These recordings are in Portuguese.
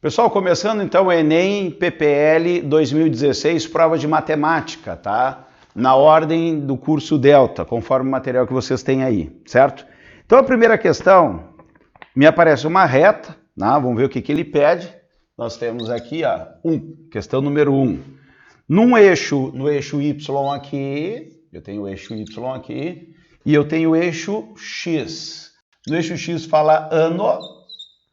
Pessoal, começando então o Enem PPL 2016, prova de matemática, tá? Na ordem do curso Delta, conforme o material que vocês têm aí, certo? Então a primeira questão, me aparece uma reta, né? Vamos ver o que ele pede. Nós temos aqui, ó, questão número 1. No eixo Y aqui, eu tenho o eixo Y aqui, e eu tenho o eixo X. No eixo X fala ano,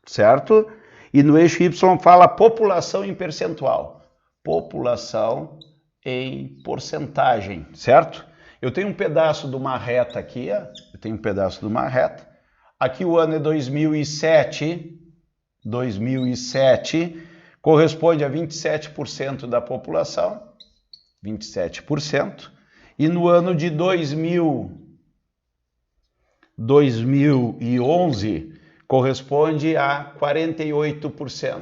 certo? E no eixo Y fala população em percentual. População em porcentagem, certo? Eu tenho um pedaço de uma reta aqui, ó. Eu tenho um pedaço de uma reta. Aqui o ano é 2007. 2007 corresponde a 27% da população. 27%. E no ano de 2011 corresponde a 48%.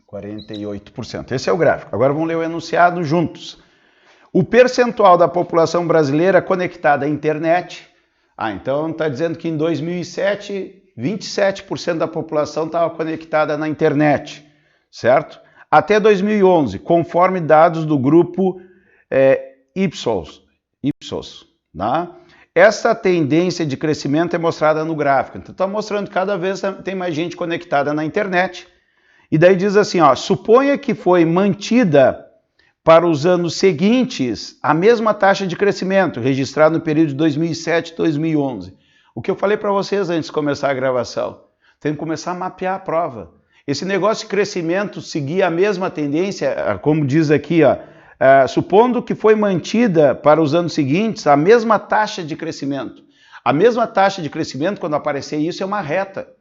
48%. Esse é o gráfico. Agora vamos ler o enunciado juntos. O percentual da população brasileira conectada à internet. Então está dizendo que em 2007, 27% da população estava conectada na internet, certo? Até 2011, conforme dados do grupo Ipsos, né? Essa tendência de crescimento é mostrada no gráfico. Então está mostrando que cada vez tem mais gente conectada na internet. E daí diz assim, ó, suponha que foi mantida para os anos seguintes a mesma taxa de crescimento registrada no período de 2007 e 2011. O que eu falei para vocês antes de começar a gravação, tem que começar a mapear a prova. Esse negócio de crescimento seguir a mesma tendência, como diz aqui, ó, supondo que foi mantida para os anos seguintes a mesma taxa de crescimento. A mesma taxa de crescimento, quando aparecer isso, é uma reta.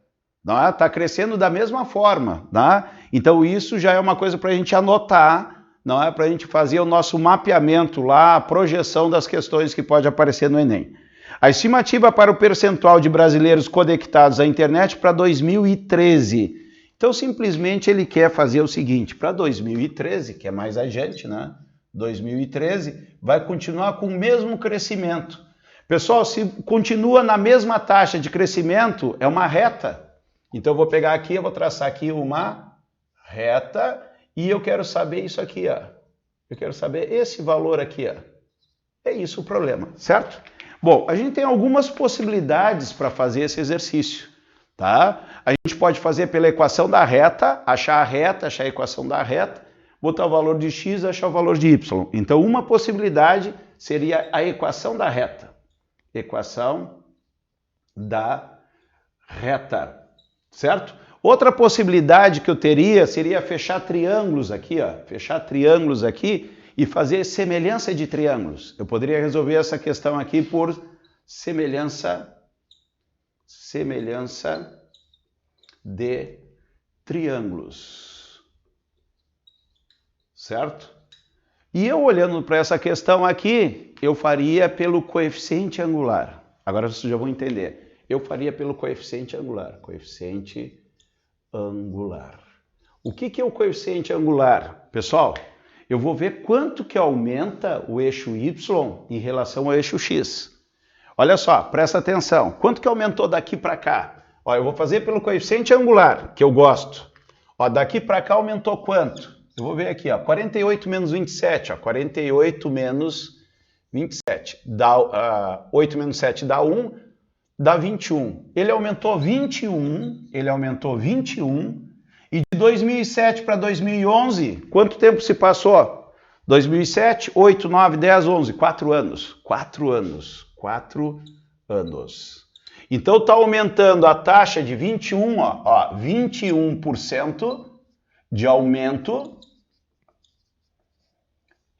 Está crescendo da mesma forma. Tá? Então isso já é uma coisa para a gente anotar, não é? Para a gente fazer o nosso mapeamento lá, a projeção das questões que pode aparecer no Enem. A estimativa para o percentual de brasileiros conectados à internet para 2013. Então simplesmente ele quer fazer o seguinte, para 2013, que é mais adiante, né? 2013, vai continuar com o mesmo crescimento. Pessoal, se continua na mesma taxa de crescimento, é uma reta. Então eu vou pegar aqui, eu vou traçar aqui uma reta e eu quero saber isso aqui, ó. Eu quero saber esse valor aqui, ó. É isso o problema, certo? Bom, a gente tem algumas possibilidades para fazer esse exercício, tá? A gente pode fazer pela equação da reta, achar a equação da reta, botar o valor de x e achar o valor de y. Então, uma possibilidade seria a equação da reta. Equação da reta, certo? Outra possibilidade que eu teria seria fechar triângulos aqui, ó. Fechar triângulos aqui e fazer semelhança de triângulos. Eu poderia resolver essa questão aqui por semelhança de triângulos. Certo? E eu olhando para essa questão aqui, eu faria pelo coeficiente angular. Agora vocês já vão entender. Eu faria pelo coeficiente angular. Coeficiente angular. O que é o coeficiente angular? Pessoal, eu vou ver quanto que aumenta o eixo Y em relação ao eixo X. Olha só, presta atenção. Quanto que aumentou daqui para cá? Ó, eu vou fazer pelo coeficiente angular, que eu gosto. Ó, daqui para cá aumentou quanto? Eu vou ver aqui, ó, 48 menos 27, ó, 48 menos 27, 8 menos 7 dá 1, dá 21. Ele aumentou 21, e de 2007 para 2011, quanto tempo se passou? 2007, 8, 9, 10, 11, 4 anos. 4 anos. Então está aumentando a taxa de 21, ó 21% de aumento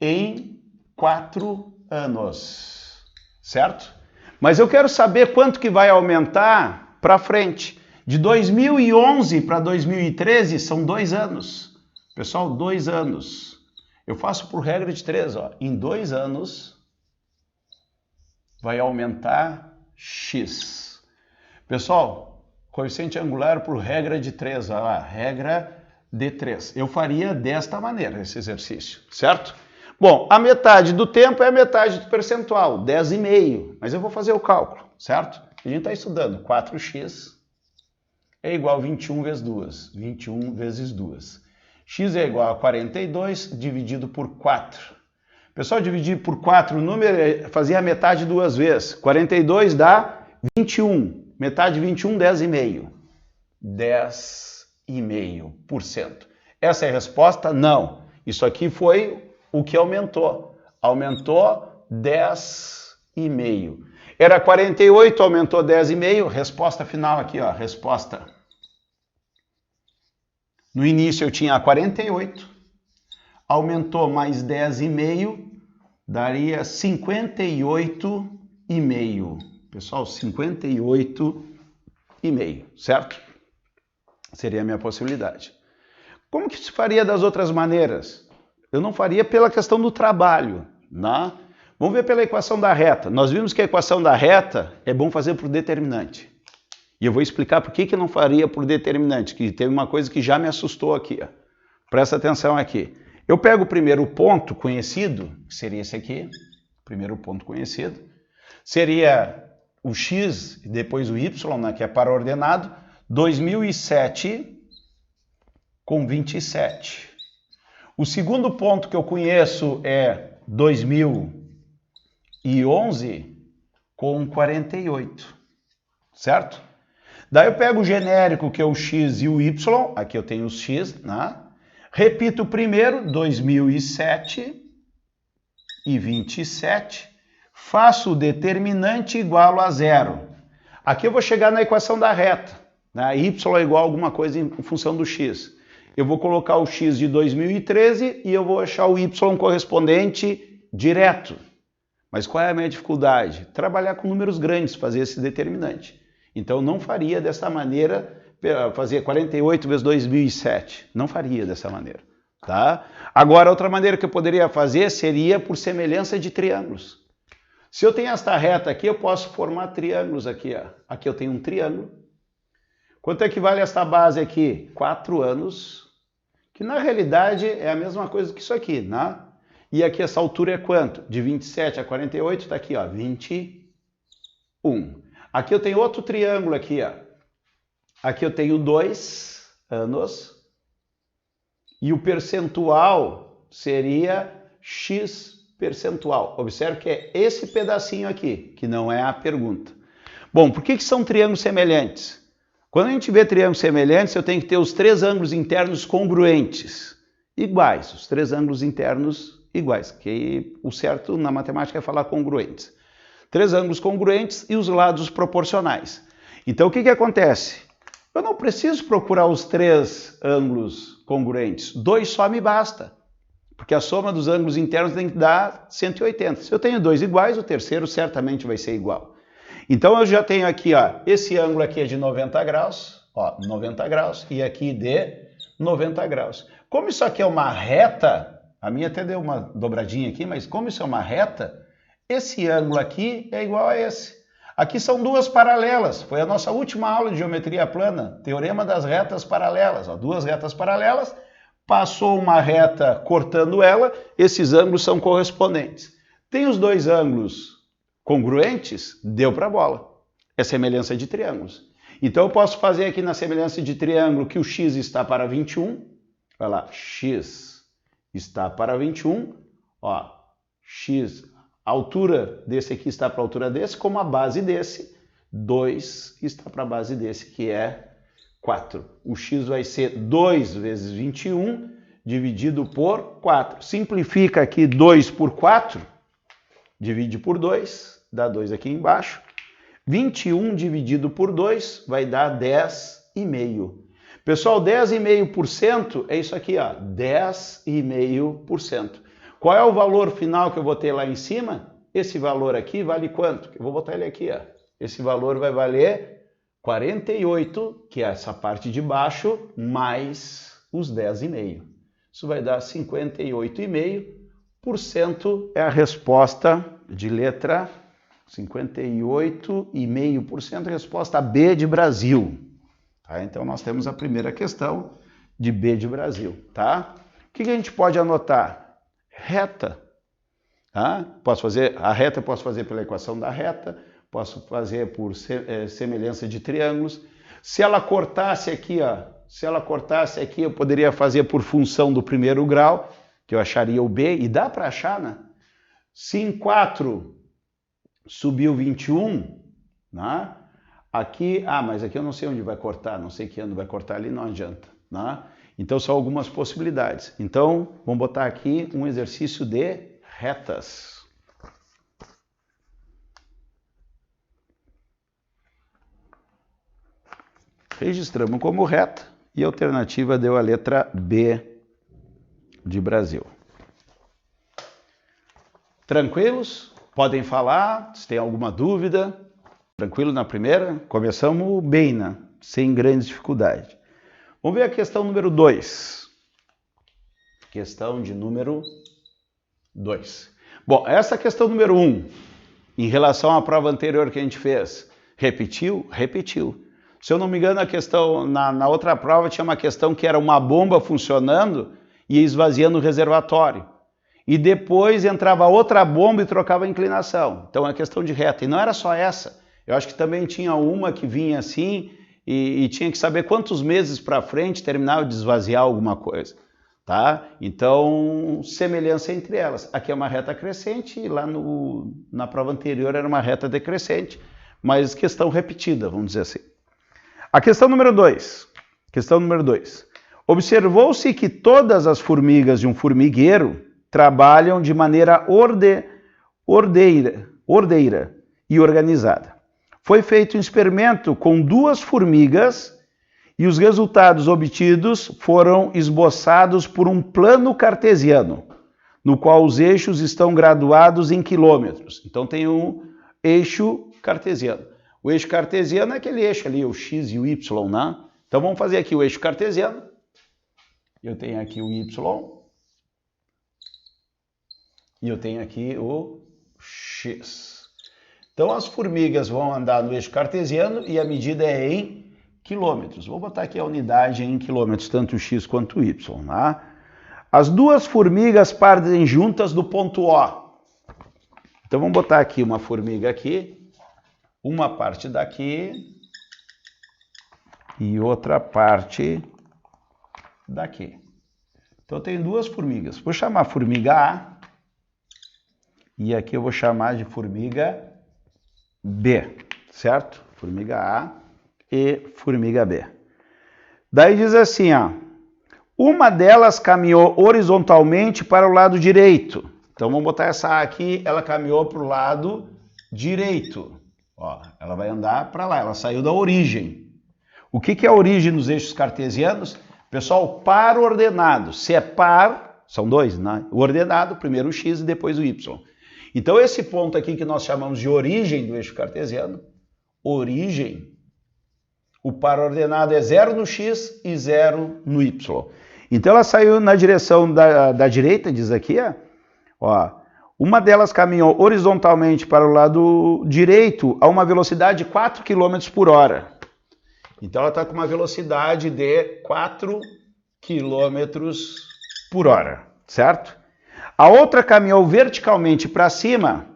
em 4 anos, certo? Mas eu quero saber quanto que vai aumentar para frente. De 2011 para 2013 são 2 anos. Pessoal, 2 anos. Eu faço por regra de 3, ó. Em 2 anos vai aumentar x. Pessoal, coeficiente angular por regra de 3, ó, regra de 3. Eu faria desta maneira esse exercício, certo? Bom, a metade do tempo é a metade do percentual, 10,5. Mas eu vou fazer o cálculo, certo? A gente está estudando 4x é igual a 21 vezes 2. 21 vezes 2. X é igual a 42 dividido por 4. Pessoal, dividir por 4 o número é fazer a metade duas vezes. 42 dá 21. Metade de 21, 10,5%. 10,5%. Essa é a resposta? Não. Isso aqui foi o que aumentou. Aumentou 10,5%. Era 48, aumentou 10,5%. Resposta final aqui, ó. Resposta. No início eu tinha 48. Aumentou mais 10,5%. Daria 58,5%. Pessoal, 58,5%. Certo? Seria a minha possibilidade. Como que se faria das outras maneiras? Eu não faria pela questão do trabalho, né? Vamos ver pela equação da reta. Nós vimos que a equação da reta é bom fazer por determinante. E eu vou explicar por que eu não faria por determinante, que teve uma coisa que já me assustou aqui. Ó. Presta atenção aqui. Eu pego o primeiro ponto conhecido, que seria esse aqui, primeiro ponto conhecido, seria o x e depois o y, né, que é para-ordenado, 2007 com 27. O segundo ponto que eu conheço é 2011 com 48, certo? Daí eu pego o genérico, que é o x e o y, aqui eu tenho os x, né? Repito o primeiro, 2007 e 27, faço o determinante igual a zero. Aqui eu vou chegar na equação da reta, né? Y é igual a alguma coisa em função do x. Eu vou colocar o x de 2013 e eu vou achar o y correspondente direto. Mas qual é a minha dificuldade? Trabalhar com números grandes, fazer esse determinante. Então não faria dessa maneira, fazer 48 vezes 2007. Não faria dessa maneira. Tá? Agora, outra maneira que eu poderia fazer seria por semelhança de triângulos. Se eu tenho esta reta aqui, eu posso formar triângulos aqui. Ó. Aqui eu tenho um triângulo. Quanto é que vale esta base aqui? 4 anos, que na realidade é a mesma coisa que isso aqui, né? E aqui essa altura é quanto? De 27 a 48, está aqui, ó, 21. Aqui eu tenho outro triângulo aqui, ó. Aqui eu tenho 2 anos. E o percentual seria x percentual. Observe que é esse pedacinho aqui, que não é a pergunta. Bom, por que são triângulos semelhantes? Quando a gente vê triângulos semelhantes, eu tenho que ter os 3 ângulos internos congruentes, iguais, os 3 ângulos internos iguais, que o certo na matemática é falar congruentes. 3 ângulos congruentes e os lados proporcionais. Então o que acontece? Eu não preciso procurar os 3 ângulos congruentes, 2 só me basta, porque a soma dos ângulos internos tem que dar 180. Se eu tenho 2 iguais, o terceiro certamente vai ser igual. Então eu já tenho aqui, ó, esse ângulo aqui é de 90 graus, ó, 90 graus, e aqui de 90 graus. Como isso aqui é uma reta, a minha até deu uma dobradinha aqui, mas como isso é uma reta, esse ângulo aqui é igual a esse. Aqui são 2 paralelas, foi a nossa última aula de geometria plana, teorema das retas paralelas, ó, 2 retas paralelas, passou uma reta cortando ela, esses ângulos são correspondentes. Tem os 2 ângulos congruentes, deu para a bola. É semelhança de triângulos. Então eu posso fazer aqui na semelhança de triângulo que o x está para 21. Olha lá, x está para 21. Ó, x, a altura desse aqui está para a altura desse, como a base desse, 2 está para a base desse, que é 4. O x vai ser 2 vezes 21 dividido por 4. Simplifica aqui 2 por 4, divide por 2, dá 2 aqui embaixo. 21 dividido por 2 vai dar 10,5. Pessoal, 10,5% é isso aqui, ó, 10,5%. Qual é o valor final que eu vou ter lá em cima? Esse valor aqui vale quanto? Eu vou botar ele aqui, ó. Esse valor vai valer 48, que é essa parte de baixo, mais os 10,5. Isso vai dar 58,5%, é a resposta de letra 58,5%, resposta B de Brasil. Tá? Então nós temos a primeira questão de B de Brasil. Tá? O que a gente pode anotar? Reta. Tá? Posso fazer, a reta eu posso fazer pela equação da reta, posso fazer por semelhança de triângulos. Se ela cortasse aqui, ó, eu poderia fazer por função do primeiro grau, que eu acharia o B, e dá para achar, né? Se em 4 subiu 21, né? Aqui, mas aqui eu não sei onde vai cortar, não sei que ano vai cortar ali, não adianta, né? Então são algumas possibilidades. Então, vamos botar aqui um exercício de retas. Registramos como reta e a alternativa deu a letra B de Brasil. Tranquilos? Podem falar, se tem alguma dúvida. Tranquilo na primeira? Começamos bem, né? Sem grandes dificuldades. Vamos ver a questão número 2. Questão de número 2. Bom, essa questão número 1, em relação à prova anterior que a gente fez, repetiu? Repetiu. Se eu não me engano, a questão, na outra prova tinha uma questão que era uma bomba funcionando e esvaziando o reservatório. E depois entrava outra bomba e trocava a inclinação. Então é questão de reta. E não era só essa. Eu acho que também tinha uma que vinha assim e tinha que saber quantos meses para frente terminava de esvaziar alguma coisa. Tá? Então, semelhança entre elas. Aqui é uma reta crescente e lá na prova anterior era uma reta decrescente, mas questão repetida, vamos dizer assim. A questão número 2. Questão número 2. Observou-se que todas as formigas de um formigueiro trabalham de maneira ordeira e organizada. Foi feito um experimento com 2 formigas e os resultados obtidos foram esboçados por um plano cartesiano, no qual os eixos estão graduados em quilômetros. Então tem um eixo cartesiano. O eixo cartesiano é aquele eixo ali, o x e o y, né? Então vamos fazer aqui o eixo cartesiano. Eu tenho aqui o y e eu tenho aqui o x. Então as formigas vão andar no eixo cartesiano e a medida é em quilômetros. Vou botar aqui a unidade em quilômetros, tanto o x quanto o y. Né? As 2 formigas partem juntas do ponto O. Então vamos botar aqui uma formiga aqui, uma parte daqui e outra parte daqui. Então eu tenho 2 formigas. Vou chamar a formiga A e aqui eu vou chamar de formiga B, certo? Formiga A e formiga B. Daí diz assim, ó, uma delas caminhou horizontalmente para o lado direito. Então vamos botar essa A aqui, ela caminhou para o lado direito. Ó, ela vai andar para lá, ela saiu da origem. O que é a origem nos eixos cartesianos? Pessoal, par ordenado. Se é par, são 2, né? O ordenado, primeiro o x e depois o y. Então esse ponto aqui que nós chamamos de origem do eixo cartesiano, origem, o par ordenado é 0 no x e 0 no y. Então ela saiu na direção da direita, diz aqui, ó. Uma delas caminhou horizontalmente para o lado direito a uma velocidade de 4 km por hora. Então ela está com uma velocidade de 4 km por hora, certo? A outra caminhou verticalmente para cima,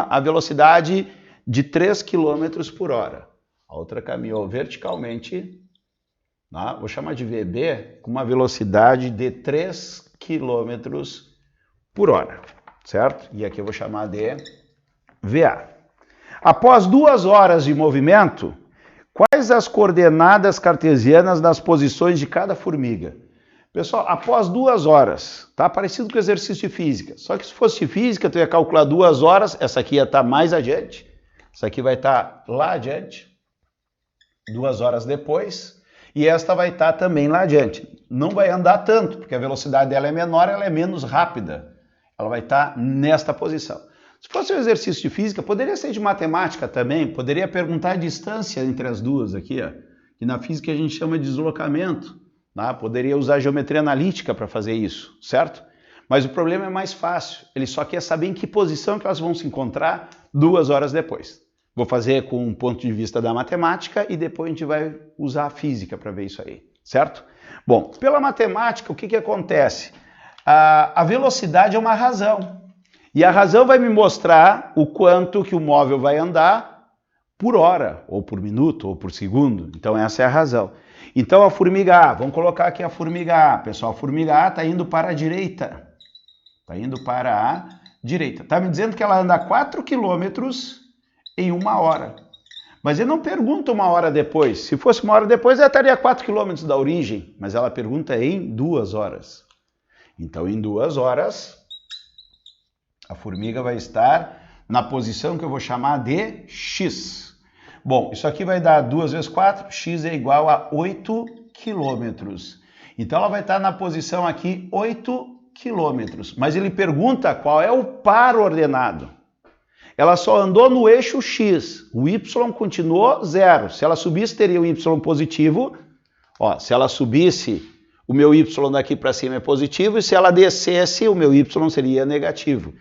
a velocidade de 3 km por hora. A outra caminhou verticalmente, né? Vou chamar de VB, com uma velocidade de 3 km por hora, certo? E aqui eu vou chamar de VA. Após 2 horas de movimento, quais as coordenadas cartesianas das posições de cada formiga? Pessoal, após 2 horas, tá parecido com o exercício de física. Só que se fosse de física, tu ia calcular 2 horas, essa aqui ia estar mais adiante, essa aqui vai estar lá adiante, 2 horas depois, e esta vai estar também lá adiante. Não vai andar tanto, porque a velocidade dela é menor, ela é menos rápida. Ela vai estar nesta posição. Se fosse um exercício de física, poderia ser de matemática também, poderia perguntar a distância entre as duas aqui, ó, que na física a gente chama de deslocamento. Né? Poderia usar geometria analítica para fazer isso, certo? Mas o problema é mais fácil, ele só quer saber em que posição que elas vão se encontrar 2 horas depois. Vou fazer com um ponto de vista da matemática e depois a gente vai usar a física para ver isso aí, certo? Bom, pela matemática, o que acontece? A velocidade é uma razão. E a razão vai me mostrar o quanto que o móvel vai andar por hora, ou por minuto, ou por segundo. Então essa é a razão. Então a formiga A, vamos colocar aqui a formiga A. Pessoal, a formiga A está indo para a direita. Está indo para a direita. Está me dizendo que ela anda 4 quilômetros em 1 hora. Mas ele não pergunta 1 hora depois. Se fosse 1 hora depois, ela estaria a 4 quilômetros da origem. Mas ela pergunta em 2 horas. Então, em 2 horas, a formiga vai estar na posição que eu vou chamar de X. Bom, isso aqui vai dar 2 vezes 4, X é igual a 8 quilômetros. Então, ela vai estar na posição aqui 8 quilômetros. Mas ele pergunta qual é o par ordenado. Ela só andou no eixo X, o Y continuou 0. Se ela subisse, teria o Y positivo. Ó, se ela subisse, o meu Y daqui para cima é positivo, e se ela descesse, o meu Y seria negativo.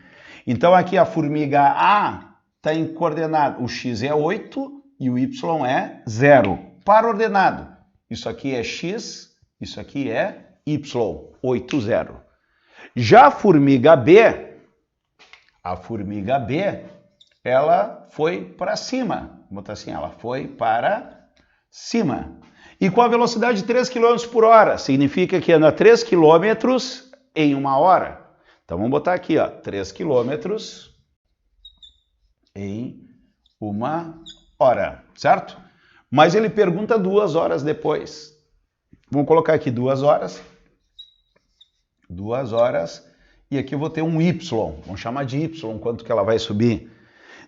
Então aqui a formiga A está em coordenada, o X é 8 e o Y é 0. Par ordenado, isso aqui é X, isso aqui é Y, 8, 0. Já a formiga B, ela foi para cima. Vou botar assim, ela foi para cima. E com a velocidade de 3 km por hora, significa que anda 3 km em 1 hora. Então vamos botar aqui, ó, 3 km em 1 hora, certo? Mas ele pergunta 2 horas depois. Vamos colocar aqui 2 horas. 2 horas. E aqui eu vou ter um Y. Vamos chamar de Y, quanto que ela vai subir.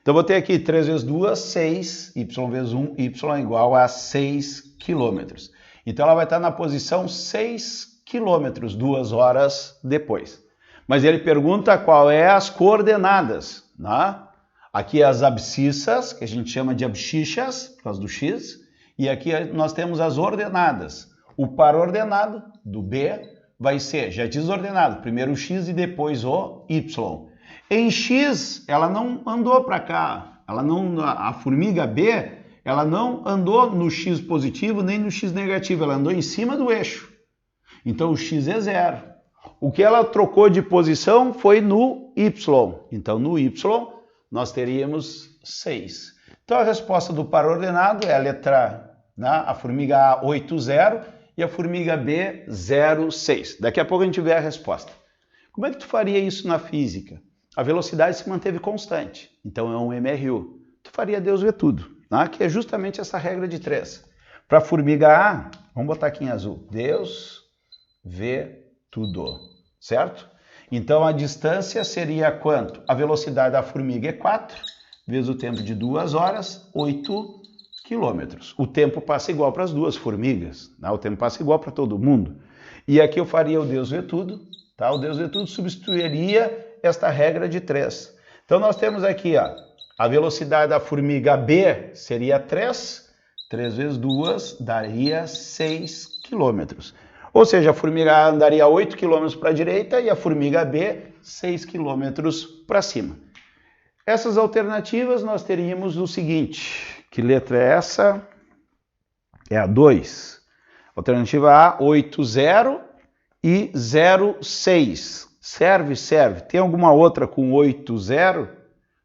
Então, eu vou ter aqui 3 vezes 2, 6, y vezes 1, y é igual a 6 quilômetros. Então, ela vai estar na posição 6 quilômetros, 2 horas depois. Mas ele pergunta qual é as coordenadas, né? Aqui as abscissas, que a gente chama de abscissas, por causa do X, e aqui nós temos as ordenadas. O par ordenado do B vai ser já desordenado, primeiro o X e depois o Y. Em X, ela não andou para cá, a formiga B, ela não andou no X positivo nem no X negativo, ela andou em cima do eixo. Então o X é 0. O que ela trocou de posição foi no Y. Então no Y nós teríamos 6. Então a resposta do par ordenado é a letra, né, a formiga A 8, 0 e a formiga B 0, 6. Daqui a pouco a gente vê a resposta. Como é que tu faria isso na física? A velocidade se manteve constante, então é um MRU. Tu faria Deus vê tudo, né? Que é justamente essa regra de 3. Para a formiga A, vamos botar aqui em azul, Deus vê tudo, certo? Então a distância seria quanto? A velocidade da formiga é 4, vezes o tempo de 2 horas, 8 quilômetros. O tempo passa igual para as duas formigas, né? O tempo passa igual para todo mundo. E aqui eu faria o Deus vê tudo, tá? O Deus vê tudo substituiria esta regra de 3. Então nós temos aqui, ó, a velocidade da formiga B seria 3, 3 vezes 2 daria 6 quilômetros. Ou seja, a formiga A andaria 8 quilômetros para a direita e a formiga B 6 quilômetros para cima. Essas alternativas nós teríamos o seguinte, que letra é essa? É a 2. Alternativa A, 8, 0 e 0, 6. Serve, serve. Tem alguma outra com 8, 0?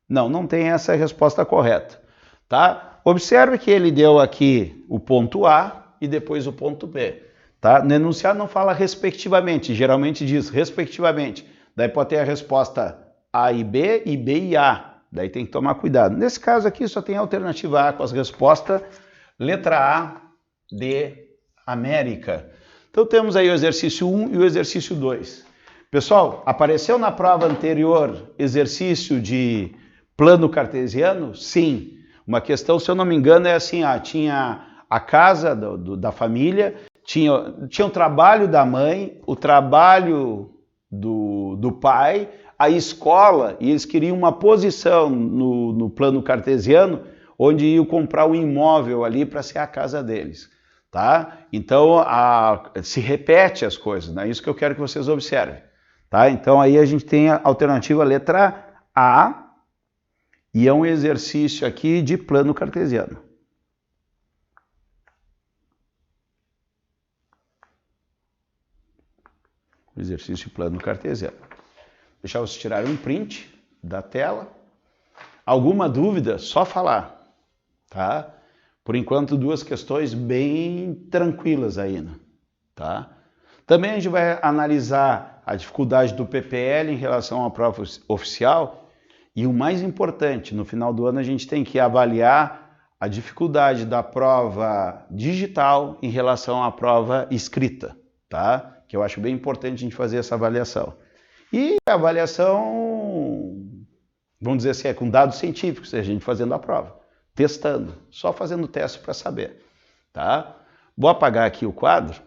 Não, não tem essa resposta correta, tá? Observe que ele deu aqui o ponto A e depois o ponto B, tá? No enunciado não fala respectivamente, geralmente diz respectivamente. Daí pode ter a resposta A e B e A. Daí tem que tomar cuidado. Nesse caso aqui só tem a alternativa A com as respostas letra A de América. Então temos aí o exercício 1 e o exercício 2. Pessoal, apareceu na prova anterior exercício de plano cartesiano? Sim. Uma questão, se eu não me engano, é assim, tinha a casa da família, tinha o trabalho da mãe, o trabalho do pai, a escola, e eles queriam uma posição no plano cartesiano, onde iam comprar um imóvel ali para ser a casa deles. Tá? Então, se repete as coisas, né? Isso que eu quero que vocês observem. Tá? Então, aí a gente tem a alternativa letra A, e é um exercício aqui de plano cartesiano. Exercício de plano cartesiano. Deixar vocês tirarem um print da tela. Alguma dúvida, só falar. Tá? tá? Por enquanto, duas questões bem tranquilas ainda, tá? Também a gente vai analisar a dificuldade do PPL em relação à prova oficial e o mais importante, no final do ano a gente tem que avaliar a dificuldade da prova digital em relação à prova escrita, tá? Que eu acho bem importante a gente fazer essa avaliação. E a avaliação, vamos dizer assim, é com dados científicos, a gente fazendo a prova, testando, só fazendo teste para saber, tá? Vou apagar aqui o quadro.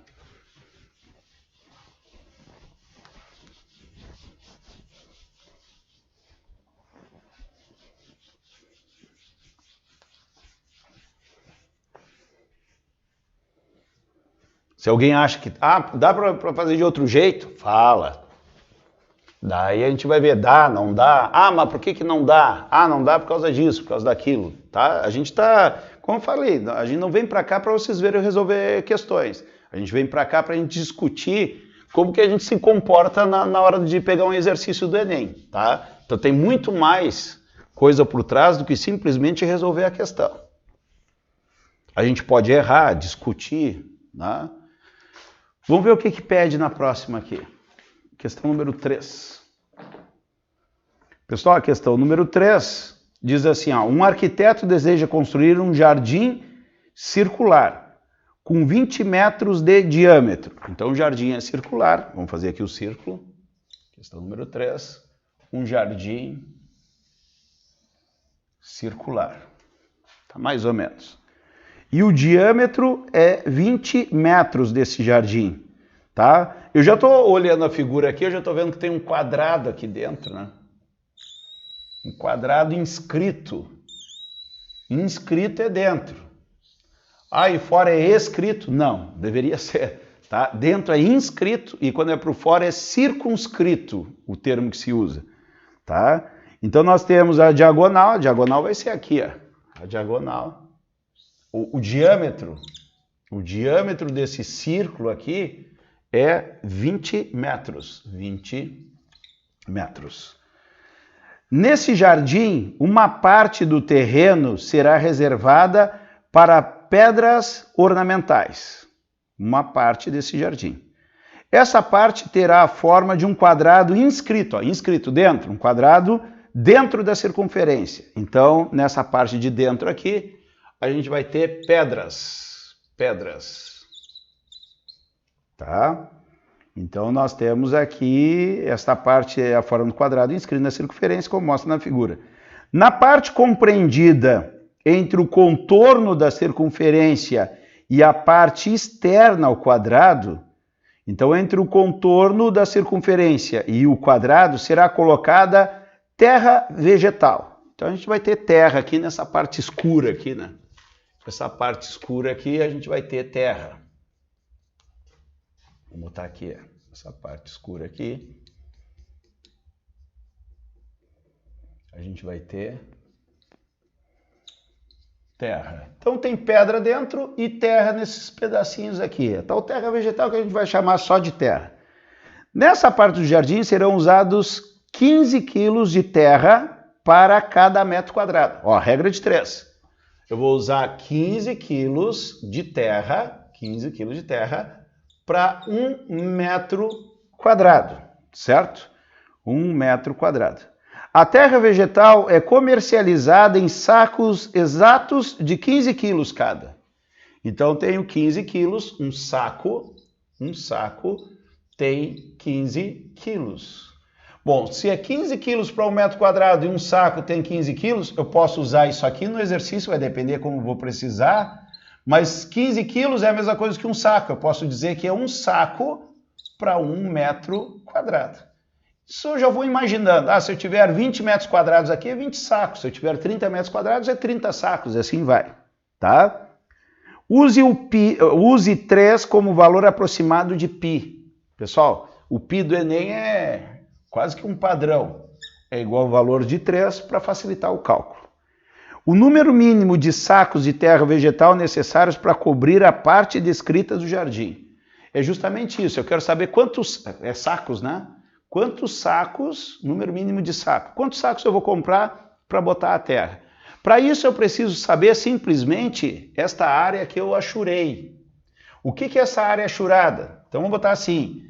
Se alguém acha que dá para fazer de outro jeito, fala. Daí a gente vai ver, dá, não dá. Mas por que não dá? Não dá por causa disso, por causa daquilo, tá? A gente tá, como eu falei, a gente não vem para cá para vocês verem eu resolver questões. A gente vem para cá para a gente discutir como que a gente se comporta na hora de pegar um exercício do Enem, tá? Então tem muito mais coisa por trás do que simplesmente resolver a questão. A gente pode errar, discutir, né? Vamos ver o que pede na próxima aqui. Questão número 3. Pessoal, a questão número 3 diz assim, um arquiteto deseja construir um jardim circular com 20 metros de diâmetro. Então o jardim é circular, vamos fazer aqui o círculo. Questão número 3, um jardim circular. Tá mais ou menos. E o diâmetro é 20 metros desse jardim, tá? Eu já estou olhando a figura aqui, eu já estou vendo que tem um quadrado aqui dentro, né? Um quadrado inscrito. Inscrito é dentro. E fora é escrito? Não, deveria ser, tá? Dentro é inscrito e quando é para o fora é circunscrito, o termo que se usa, tá? Então nós temos a diagonal vai ser aqui, ó. A diagonal. O diâmetro desse círculo aqui é 20 metros. 20 metros. Nesse jardim, uma parte do terreno será reservada para pedras ornamentais. Uma parte desse jardim. Essa parte terá a forma de um quadrado inscrito, inscrito dentro, um quadrado dentro da circunferência. Então, nessa parte de dentro aqui, a gente vai ter pedras. Tá? Então nós temos aqui, esta parte é a forma do quadrado inscrito na circunferência, como mostra na figura. Na parte compreendida entre o contorno da circunferência e a parte externa ao quadrado, então entre o contorno da circunferência e o quadrado será colocada terra vegetal. Então a gente vai ter terra aqui nessa parte escura aqui, né? Essa parte escura aqui a gente vai ter terra. Vou botar aqui essa parte escura aqui. A gente vai ter terra. Então tem pedra dentro e terra nesses pedacinhos aqui. A tal terra vegetal que a gente vai chamar só de terra. Nessa parte do jardim serão usados 15 quilos de terra para cada metro quadrado. Regra de 3. Eu vou usar 15 quilos de terra para 1 metro quadrado, certo? 1 metro quadrado. A terra vegetal é comercializada em sacos exatos de 15 quilos cada. Então, tenho 15 quilos, um saco tem 15 quilos. Bom, se é 15 quilos para 1 metro quadrado e um saco tem 15 quilos, eu posso usar isso aqui no exercício, vai depender como vou precisar, mas 15 quilos é a mesma coisa que um saco. Eu posso dizer que é um saco para 1 metro quadrado. Isso eu já vou imaginando. Se eu tiver 20 metros quadrados aqui, é 20 sacos. Se eu tiver 30 metros quadrados, é 30 sacos. E assim vai, tá? Use 3 como valor aproximado de π. Pessoal, o π do Enem é quase que um padrão. É igual ao valor de 3 para facilitar o cálculo. O número mínimo de sacos de terra vegetal necessários para cobrir a parte descrita do jardim. É justamente isso. Eu quero saber quantos sacos, né? Quantos sacos, número mínimo de saco. Quantos sacos eu vou comprar para botar a terra? Para isso eu preciso saber simplesmente esta área que eu achurei. O que é essa área achurada? Então vamos botar assim,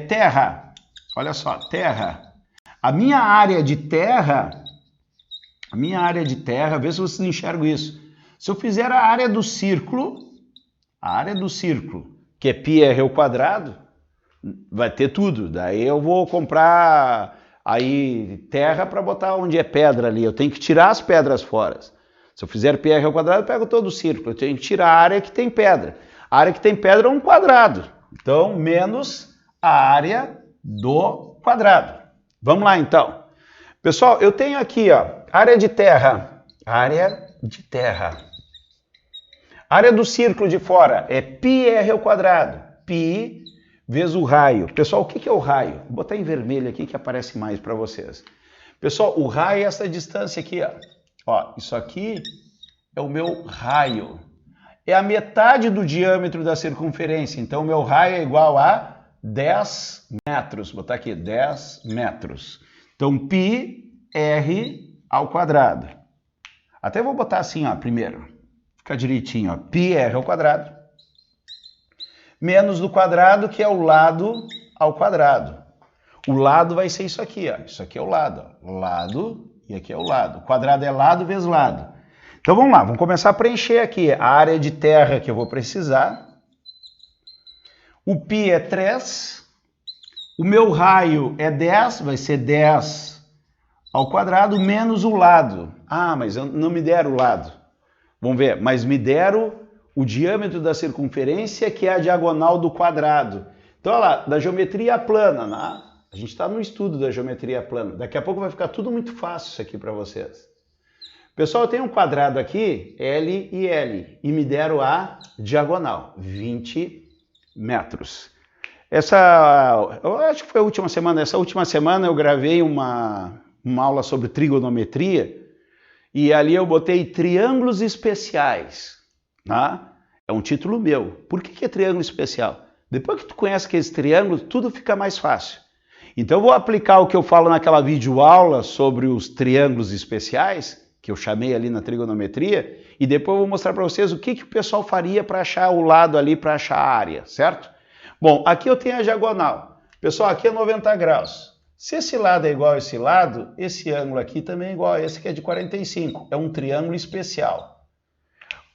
terra, olha só, terra. A minha área de terra, vê se vocês enxergam isso. Se eu fizer a área do círculo, que é πr ao quadrado, vai ter tudo. Daí eu vou comprar aí terra para botar onde é pedra ali. Eu tenho que tirar as pedras fora. Se eu fizer πr ao quadrado, eu pego todo o círculo. Eu tenho que tirar a área que tem pedra. A área que tem pedra é um quadrado. Então, menos a área do quadrado. Vamos lá, então. Pessoal, eu tenho aqui, ó, área de terra. Área do círculo de fora é πr ao quadrado. Π vezes o raio. Pessoal, o que é o raio? Vou botar em vermelho aqui que aparece mais para vocês. Pessoal, o raio é essa distância aqui, ó. Ó, isso aqui é o meu raio. É a metade do diâmetro da circunferência. Então, o meu raio é igual a 10 metros. Vou botar aqui, 10 metros. Então, πr ao quadrado. Até vou botar assim, ó, primeiro. Fica direitinho, ó. πr ao quadrado. Menos do quadrado, que é o lado ao quadrado. O lado vai ser isso aqui, ó. Isso aqui é o lado, ó. Lado e aqui é o lado. O quadrado é lado vezes lado. Então vamos lá, vamos começar a preencher aqui a área de terra que eu vou precisar. O π é 3. O meu raio é 10, vai ser 10 ao quadrado menos o lado. Ah, mas não me deram o lado. Vamos ver, mas me deram o diâmetro da circunferência, que é a diagonal do quadrado. Então, olha lá, da geometria plana, né? A gente está no estudo da geometria plana. Daqui a pouco vai ficar tudo muito fácil isso aqui para vocês. Pessoal, eu tenho um quadrado aqui, L e L, e me deram a diagonal, 20 metros. Eu acho que foi a última semana. Essa última semana eu gravei uma aula sobre trigonometria, e ali eu botei triângulos especiais. Tá? É um título meu. Por que é triângulo especial? Depois que tu conhece aqueles triângulos, tudo fica mais fácil. Então eu vou aplicar o que eu falo naquela videoaula sobre os triângulos especiais, que eu chamei ali na trigonometria, e depois eu vou mostrar para vocês o que o pessoal faria para achar o lado ali, para achar a área, certo? Bom, aqui eu tenho a diagonal. Pessoal, aqui é 90 graus. Se esse lado é igual a esse lado, esse ângulo aqui também é igual a esse que é de 45. É um triângulo especial.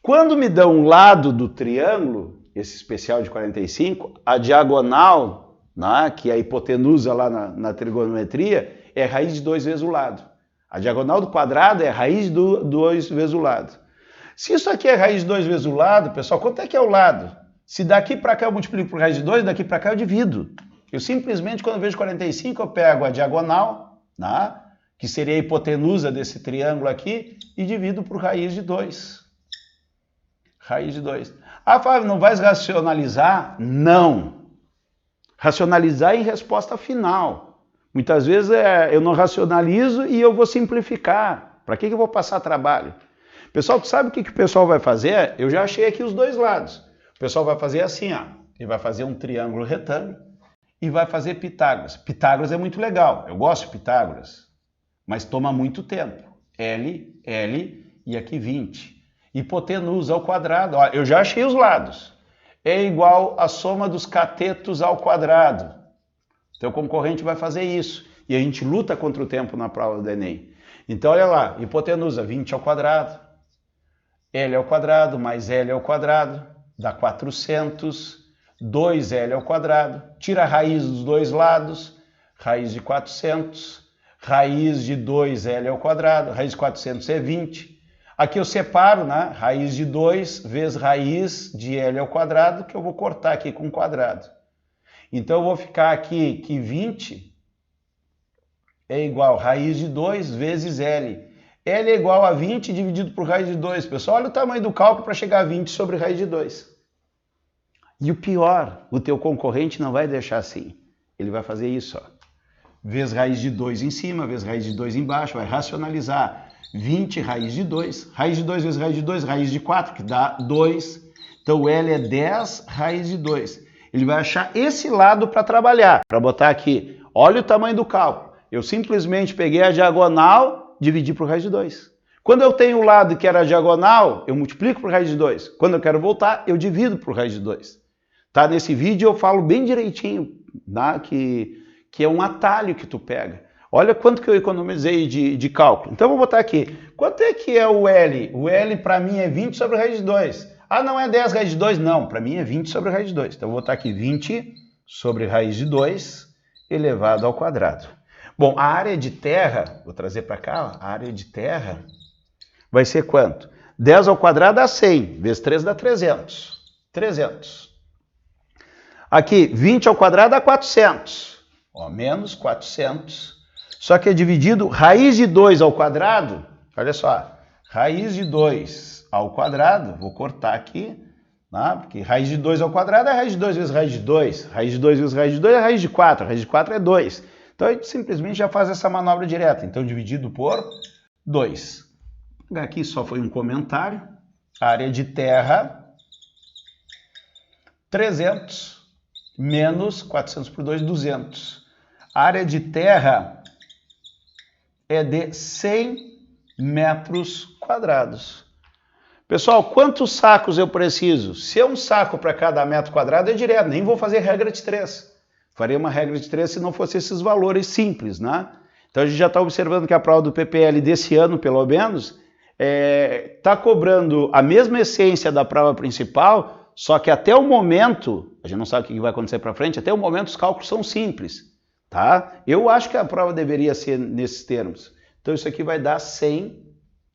Quando me dão um lado do triângulo, esse especial de 45, a diagonal, né, que é a hipotenusa lá na trigonometria, é raiz de 2 vezes o lado. A diagonal do quadrado é raiz de 2 vezes o lado. Se isso aqui é raiz de 2 vezes o lado, pessoal, quanto é que é o lado? Se daqui para cá eu multiplico por raiz de 2, daqui para cá eu divido. Eu simplesmente, quando eu vejo 45, eu pego a diagonal, né, que seria a hipotenusa desse triângulo aqui, e divido por raiz de 2. Raiz de 2. Ah, Fábio, não vais racionalizar? Não. Racionalizar em resposta final. Muitas vezes eu não racionalizo e eu vou simplificar. Para que eu vou passar trabalho? Pessoal, tu sabe o que o pessoal vai fazer? Eu já achei aqui os dois lados. O pessoal vai fazer assim, ó. Ele vai fazer um triângulo retângulo e vai fazer Pitágoras. Pitágoras é muito legal. Eu gosto de Pitágoras, mas toma muito tempo. L, L e aqui 20. Hipotenusa ao quadrado. Ó, eu já achei os lados. É igual a soma dos catetos ao quadrado. Teu concorrente vai fazer isso. E a gente luta contra o tempo na prova do Enem. Então, olha lá. Hipotenusa, 20 ao quadrado. L ao quadrado mais L ao quadrado. Dá 400. 2L ao quadrado. Tira a raiz dos dois lados. Raiz de 400. Raiz de 2L ao quadrado. Raiz de 400 é 20. Aqui eu separo, né? Raiz de 2 vezes raiz de L ao quadrado, que eu vou cortar aqui com quadrado. Então eu vou ficar aqui que 20 é igual a raiz de 2 vezes L. L é igual a 20 dividido por raiz de 2. Pessoal, olha o tamanho do cálculo para chegar a 20 sobre raiz de 2. E o pior, o teu concorrente não vai deixar assim. Ele vai fazer isso, ó. Vezes raiz de 2 em cima, vezes raiz de 2 embaixo, vai racionalizar. 20 raiz de 2 vezes raiz de 2, raiz de 4, que dá 2. Então, L é 10 raiz de 2. Ele vai achar esse lado para trabalhar, para botar aqui. Olha o tamanho do cálculo. Eu simplesmente peguei a diagonal, dividi por raiz de 2. Quando eu tenho o lado que era diagonal, eu multiplico por raiz de 2. Quando eu quero voltar, eu divido por raiz de 2. Tá? Nesse vídeo eu falo bem direitinho, tá? que é um atalho que tu pega. Olha quanto que eu economizei de cálculo. Então, eu vou botar aqui. Quanto é que é o L? O L, para mim, é 20 sobre raiz de 2. Ah, não é 10 raiz de 2? Não, para mim é 20 sobre raiz de 2. Então, eu vou botar aqui 20 sobre raiz de 2 elevado ao quadrado. Bom, a área de terra, vou trazer para cá, ó, a área de terra vai ser quanto? 10 ao quadrado dá 100, vezes 3 dá 300. 300. Aqui, 20 ao quadrado dá 400. Ó, menos 400. Só que é dividido raiz de 2 ao quadrado. Olha só, raiz de 2 ao quadrado, vou cortar aqui, tá? Porque raiz de 2 ao quadrado é raiz de 2 vezes raiz de 2. Raiz de 2 vezes raiz de 2 é raiz de 4. Raiz de 4 é 2. Então, a gente simplesmente já faz essa manobra direta. Então, dividido por 2. Aqui só foi um comentário. Área de terra, 300 menos 400 por 2, 200. Área de terra é de 100 metros quadrados. Pessoal, quantos sacos eu preciso? Se é um saco para cada metro quadrado, é direto. Nem vou fazer regra de 3. Faria uma regra de 3 se não fosse esses valores simples, né? Então, a gente já está observando que a prova do PPL desse ano, pelo menos, está cobrando a mesma essência da prova principal, só que até o momento, a gente não sabe o que vai acontecer para frente, até o momento os cálculos são simples. Tá? Eu acho que a prova deveria ser nesses termos. Então, isso aqui vai dar 100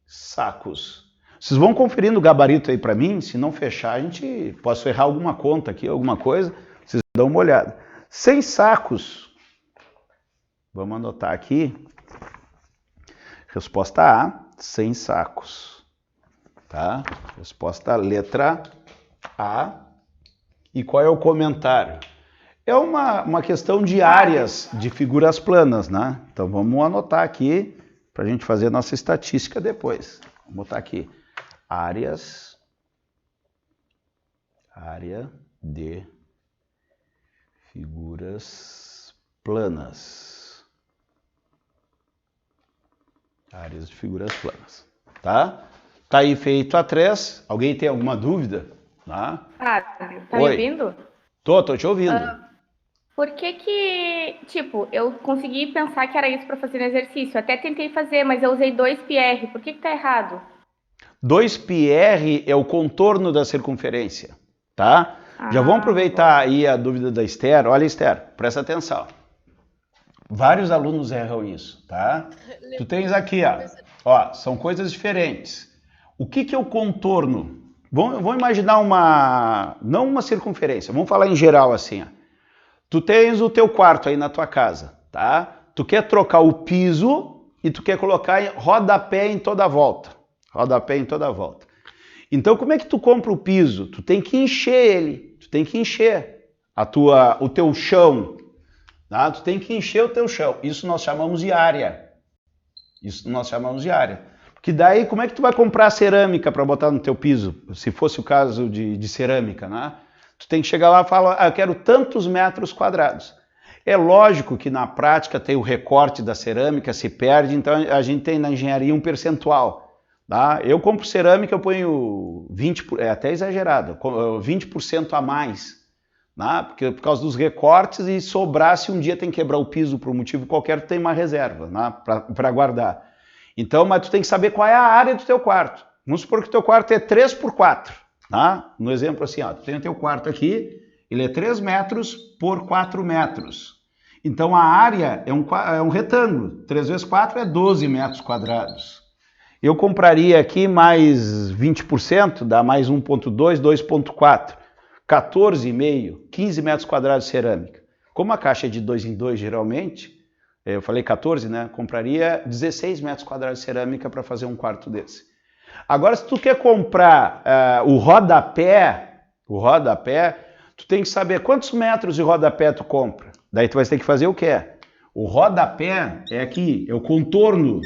sacos. Vocês vão conferindo o gabarito aí para mim. Se não fechar, a gente posso errar alguma conta aqui, alguma coisa. Vocês dão uma olhada. 100 sacos. Vamos anotar aqui. Resposta A, 100 sacos. Tá? Resposta letra A. E qual é o comentário? É uma questão de áreas de figuras planas, né? Então vamos anotar aqui para a gente fazer a nossa estatística depois. Vamos botar aqui área de figuras planas. Áreas de figuras planas, tá? Tá aí feito a 3. Alguém tem alguma dúvida? Tá me ouvindo? Tô te ouvindo. Por que, tipo, eu consegui pensar que era isso para fazer no exercício? Até tentei fazer, mas eu usei 2πr. Por que tá errado? 2πr é o contorno da circunferência, tá? Já vamos aproveitar aí a dúvida da Esther. Olha, Esther, presta atenção. Vários alunos erram isso, tá? Tu tens aqui, ó, são coisas diferentes. O que é o contorno? Vamos imaginar não uma circunferência, vamos falar em geral assim, ó. Tu tens o teu quarto aí na tua casa, tá? Tu quer trocar o piso e tu quer colocar rodapé em toda a volta. Rodapé em toda a volta. Então, como é que tu compra o piso? Tu tem que encher ele. Tu tem que encher o teu chão. Tá? Tu tem que encher o teu chão. Isso nós chamamos de área. Porque daí, como é que tu vai comprar cerâmica para botar no teu piso? Se fosse o caso de cerâmica, né? Tu tem que chegar lá e falar, eu quero tantos metros quadrados. É lógico que na prática tem o recorte da cerâmica, se perde, então a gente tem na engenharia um percentual. Tá? Eu compro cerâmica, eu ponho 20%, é até exagerado, 20% a mais. Tá? Porque por causa dos recortes e sobrar, se um dia tem que quebrar o piso por um motivo qualquer, tu tem uma reserva, tá? Para guardar. Então, mas tu tem que saber qual é a área do teu quarto. Vamos supor que o teu quarto é 3x4. Tá? No exemplo assim, ó, tu tem o teu quarto aqui, ele é 3 metros por 4 metros. Então a área é um retângulo, 3 vezes 4 é 12 metros quadrados. Eu compraria aqui mais 20%, dá mais 1,2, 2,4, 14,5, 15 metros quadrados de cerâmica. Como a caixa é de 2 em 2 geralmente, eu falei 14, né? Compraria 16 metros quadrados de cerâmica para fazer um quarto desse. Agora, se tu quer comprar o rodapé, tu tem que saber quantos metros de rodapé tu compra. Daí tu vai ter que fazer o quê? O rodapé é aqui, é o contorno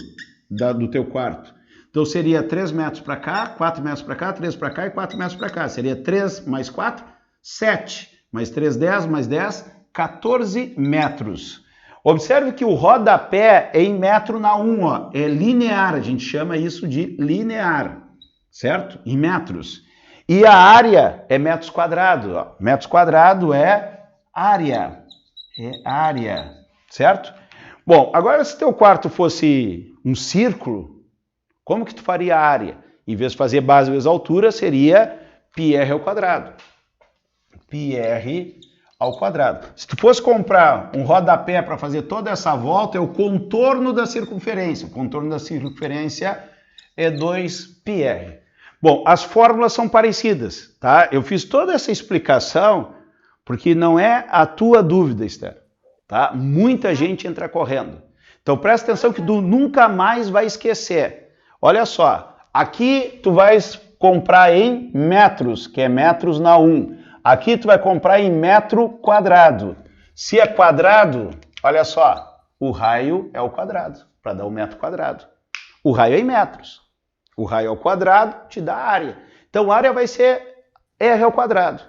do teu quarto. Então seria 3 metros para cá, 4 metros para cá, 3 para cá e 4 metros para cá. Seria 3 mais 4, 7. Mais 3, 10, mais 10, 14 metros. Observe que o rodapé é em metro na 1, ó, é linear, a gente chama isso de linear, certo? Em metros. E a área é metros quadrados, ó. Metros quadrados é área, certo? Bom, agora se teu quarto fosse um círculo, como que tu faria a área? Em vez de fazer base vezes altura, seria πr ao quadrado. πr ao quadrado. Se tu fosse comprar um rodapé para fazer toda essa volta, é o contorno da circunferência. O contorno da circunferência é 2πr. Bom, as fórmulas são parecidas, tá? Eu fiz toda essa explicação porque não é a tua dúvida, Esther, tá? Muita gente entra correndo. Então presta atenção que tu nunca mais vai esquecer. Olha só, aqui tu vais comprar em metros, que é metros na 1. Aqui tu vai comprar em metro quadrado. Se é quadrado, olha só, o raio é o quadrado, para dar um metro quadrado. O raio é em metros. O raio ao quadrado te dá a área. Então a área vai ser R ao quadrado.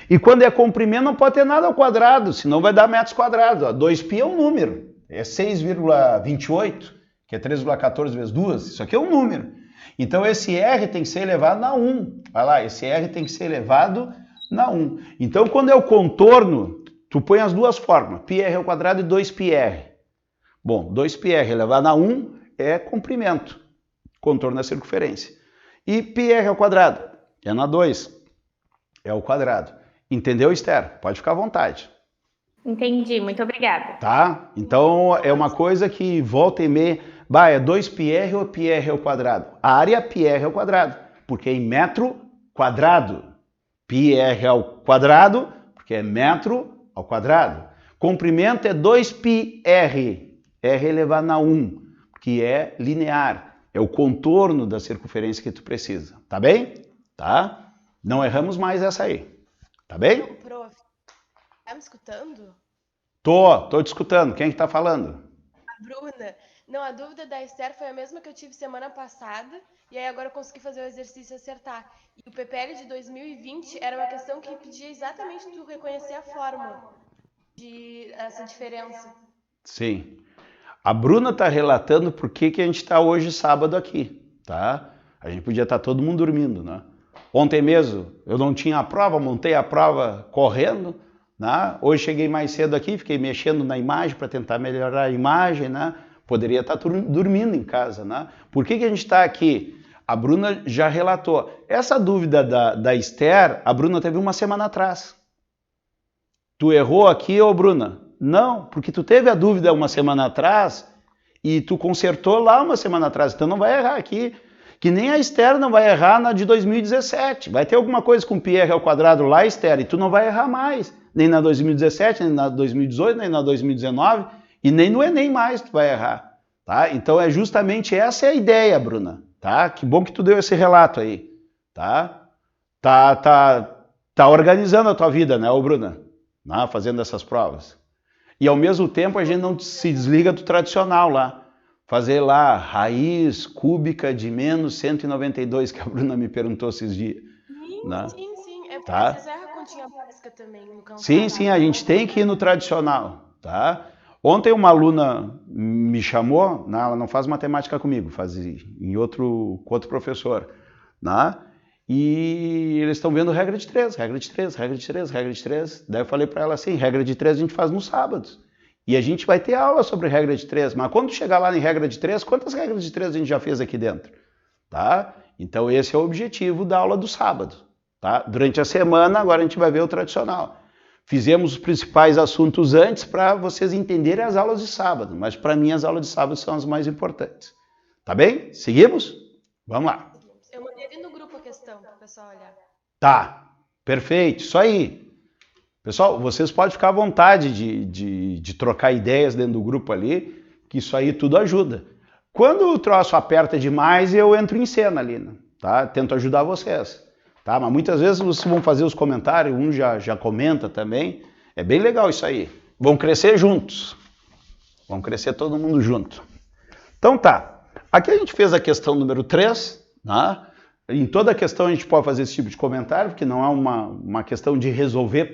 E quando é comprimento não pode ter nada ao quadrado, senão vai dar metros quadrados. 2π é um número, é 6,28, que é 3,14 vezes 2. Isso aqui é um número. Então esse R tem que ser elevado na 1. Vai lá, esse R tem que ser elevado na 1. Então, quando é o contorno, tu põe as duas fórmulas, πr ao quadrado e 2πr. Bom, 2πr elevado a 1 é comprimento, contorno da circunferência. E πr ao quadrado é na 2, é o quadrado. Entendeu, Esther? Pode ficar à vontade. Entendi, muito obrigada. Tá? Então, é uma coisa que volta e meia, é 2πr ou πr ao quadrado? A área é πr ao quadrado, porque é em metro quadrado. πr ao quadrado, porque é metro ao quadrado. Comprimento é 2πr, r elevado a 1, que é linear. É o contorno da circunferência que tu precisa. Tá bem? Tá? Não erramos mais essa aí. Tá bem? Prof, tá me escutando? Tô te escutando. Quem é que tá falando? A Bruna. Não, a dúvida da Esther foi a mesma que eu tive semana passada, e aí agora eu consegui fazer o exercício e acertar. E o PPL de 2020 era uma questão que pedia exatamente tu reconhecer a fórmula essa diferença. Sim. A Bruna está relatando por que a gente está hoje sábado aqui, tá? A gente podia estar todo mundo dormindo, né? Ontem mesmo eu não tinha a prova, montei a prova correndo, né? Hoje cheguei mais cedo aqui, fiquei mexendo na imagem para tentar melhorar a imagem, né? Poderia estar dormindo em casa, né? Por que a gente está aqui? A Bruna já relatou. Essa dúvida da Esther, a Bruna teve uma semana atrás. Tu errou aqui, ô Bruna? Não, porque tu teve a dúvida uma semana atrás e tu consertou lá uma semana atrás. Então não vai errar aqui. Que nem a Esther não vai errar na de 2017. Vai ter alguma coisa com πr ao quadrado lá, Esther, e tu não vai errar mais. Nem na 2017, nem na 2018, nem na 2019 e nem no Enem mais tu vai errar. Tá? Então é justamente essa é a ideia, Bruna. Tá? Que bom que tu deu esse relato aí. Tá? Tá organizando a tua vida, né, ô Bruna? Né? Fazendo essas provas. E ao mesmo tempo a gente não se desliga do tradicional lá. Fazer lá raiz cúbica de menos 192, que a Bruna me perguntou esses dias. Sim, né? sim. É porque Tá? vocês erram a continha básica também no campo. Sim, a gente tem que ir no tradicional. Tá? Ontem uma aluna me chamou, ela não faz matemática comigo, faz com outro professor. Né? E eles estão vendo regra de 3. Daí eu falei para ela assim, regra de 3 a gente faz nos sábados. E a gente vai ter aula sobre regra de 3, mas quando chegar lá em regra de 3, quantas regras de 3 a gente já fez aqui dentro? Tá? Então esse é o objetivo da aula do sábado. Tá? Durante a semana, agora a gente vai ver o tradicional. Fizemos os principais assuntos antes para vocês entenderem as aulas de sábado, mas para mim as aulas de sábado são as mais importantes. Tá bem? Seguimos? Vamos lá. Eu mandei ali no grupo a questão para o pessoal olhar. Tá, perfeito, isso aí. Pessoal, vocês podem ficar à vontade de trocar ideias dentro do grupo ali, que isso aí tudo ajuda. Quando o troço aperta demais, eu entro em cena ali, né? Tá? Tento ajudar vocês. Tá? Mas muitas vezes vocês vão fazer os comentários, um já comenta também. É bem legal isso aí. Vão crescer juntos. Vão crescer todo mundo junto. Então tá. Aqui a gente fez a questão número 3, né? Em toda questão a gente pode fazer esse tipo de comentário, porque não é uma questão de resolver.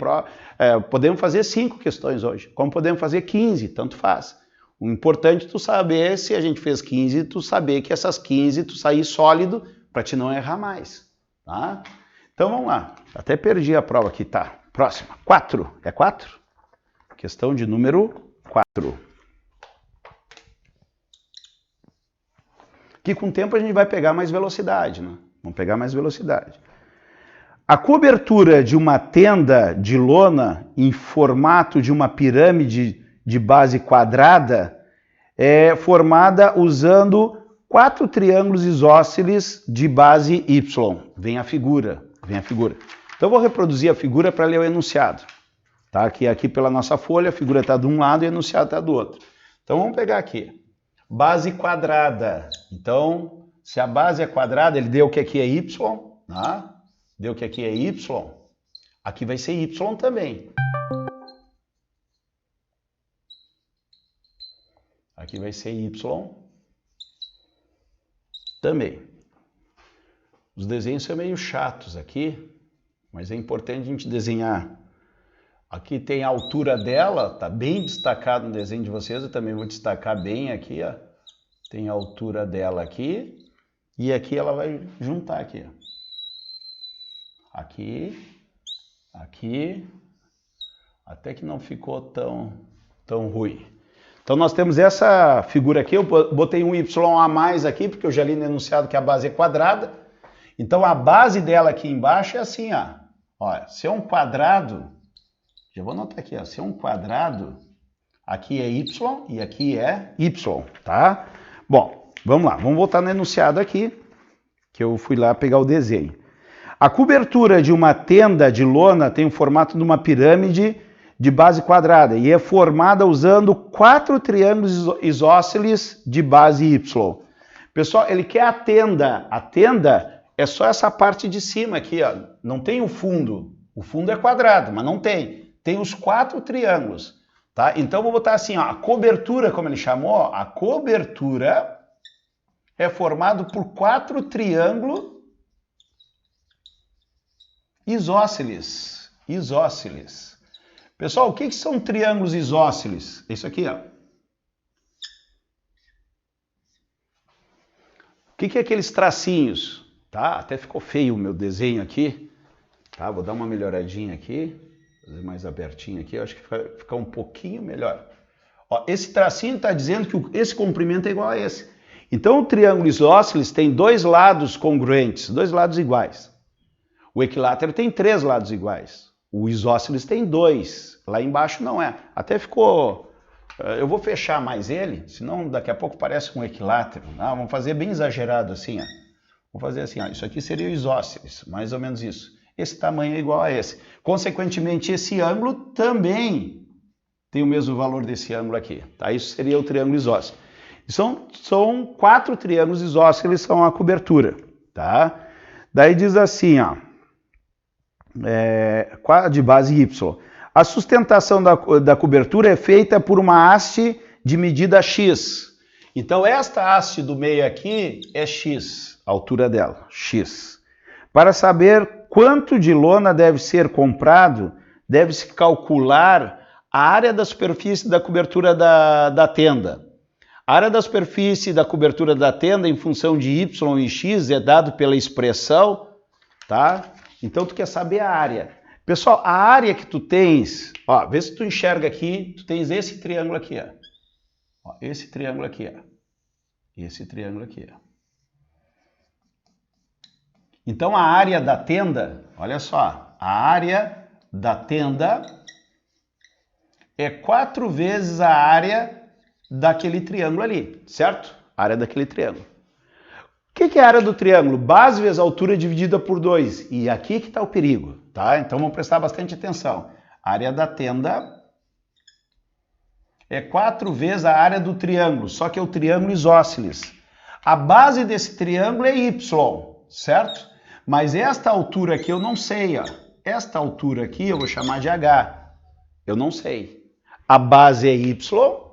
Podemos fazer 5 questões hoje, como podemos fazer 15, tanto faz. O importante é tu saber, se a gente fez 15, tu saber que essas 15 tu sair sólido para te não errar mais. Tá? Então vamos lá. Até perdi a prova aqui, tá? Próxima. 4. É 4? Questão de número 4. Que com o tempo a gente vai pegar mais velocidade, né? Vamos pegar mais velocidade. A cobertura de uma tenda de lona em formato de uma pirâmide de base quadrada é formada usando 4 triângulos isósceles de base Y. Vem a figura. Então eu vou reproduzir a figura para ler o enunciado. Tá? Aqui pela nossa folha, a figura está de um lado e o enunciado está do outro. Então vamos pegar aqui. Base quadrada. Então, se a base é quadrada, ele deu que aqui é Y, tá? Deu que aqui é Y. Aqui vai ser Y também. Aqui vai ser Y também. Os desenhos são meio chatos aqui, mas é importante a gente desenhar. Aqui tem a altura dela, tá bem destacado no desenho de vocês, eu também vou destacar bem aqui, ó. Tem a altura dela aqui, e aqui ela vai juntar aqui, ó. Aqui, até que não ficou tão ruim. Então nós temos essa figura aqui, eu botei um Y a mais aqui, porque eu já li no enunciado que a base é quadrada. Então a base dela aqui embaixo é assim, ó. Olha, se é um quadrado, já vou anotar aqui, ó. Se é um quadrado, aqui é Y e aqui é Y, tá? Bom, vamos lá, vamos voltar no enunciado aqui, que eu fui lá pegar o desenho. A cobertura de uma tenda de lona tem o formato de uma pirâmide de base quadrada e é formada usando 4 triângulos isósceles de base Y. Pessoal, ele quer a tenda. A tenda é só essa parte de cima aqui, ó. Não tem o fundo. O fundo é quadrado, mas não tem. Tem os 4 triângulos, tá? Então vou botar assim, ó, a cobertura, como ele chamou, a cobertura é formado por 4 triângulos isósceles. Pessoal, o que são triângulos isósceles? Isso aqui, ó. O que é aqueles tracinhos? Tá? Até ficou feio o meu desenho aqui. Tá? Vou dar uma melhoradinha aqui. Fazer mais abertinho aqui. Eu acho que fica um pouquinho melhor. Ó, esse tracinho está dizendo que esse comprimento é igual a esse. Então, o triângulo isósceles tem 2 lados congruentes, 2 lados iguais. O equilátero tem 3 lados iguais. O isósceles tem 2. Lá embaixo não é. Até ficou... Eu vou fechar mais ele, senão daqui a pouco parece um equilátero. Não, vamos fazer bem exagerado assim, ó. Vou fazer assim, ó. Isso aqui seria o isósceles, mais ou menos isso. Esse tamanho é igual a esse. Consequentemente, esse ângulo também tem o mesmo valor desse ângulo aqui. Tá? Isso seria o triângulo isósceles. São 4 triângulos isósceles, são a cobertura. Tá? Daí diz assim, ó. De base Y. A sustentação da cobertura é feita por uma haste de medida X. Então, esta haste do meio aqui é X, a altura dela, X. Para saber quanto de lona deve ser comprado, deve-se calcular a área da superfície da cobertura da tenda. A área da superfície da cobertura da tenda em função de Y e X é dado pela expressão, tá? Então, tu quer saber a área. Pessoal, a área que tu tens, ó, vê se tu enxerga aqui, tu tens esse triângulo aqui, ó. Esse triângulo aqui, ó. Esse triângulo aqui, ó. Então, a área da tenda, olha só, a área da tenda é 4 vezes a área daquele triângulo ali, certo? A área daquele triângulo. O que é a área do triângulo? Base vezes altura dividida por 2. E aqui que está o perigo, tá? Então vamos prestar bastante atenção. A área da tenda é 4 vezes a área do triângulo, só que é o triângulo isósceles. A base desse triângulo é Y, certo? Mas esta altura aqui eu não sei, ó. Esta altura aqui eu vou chamar de H. Eu não sei. A base é Y,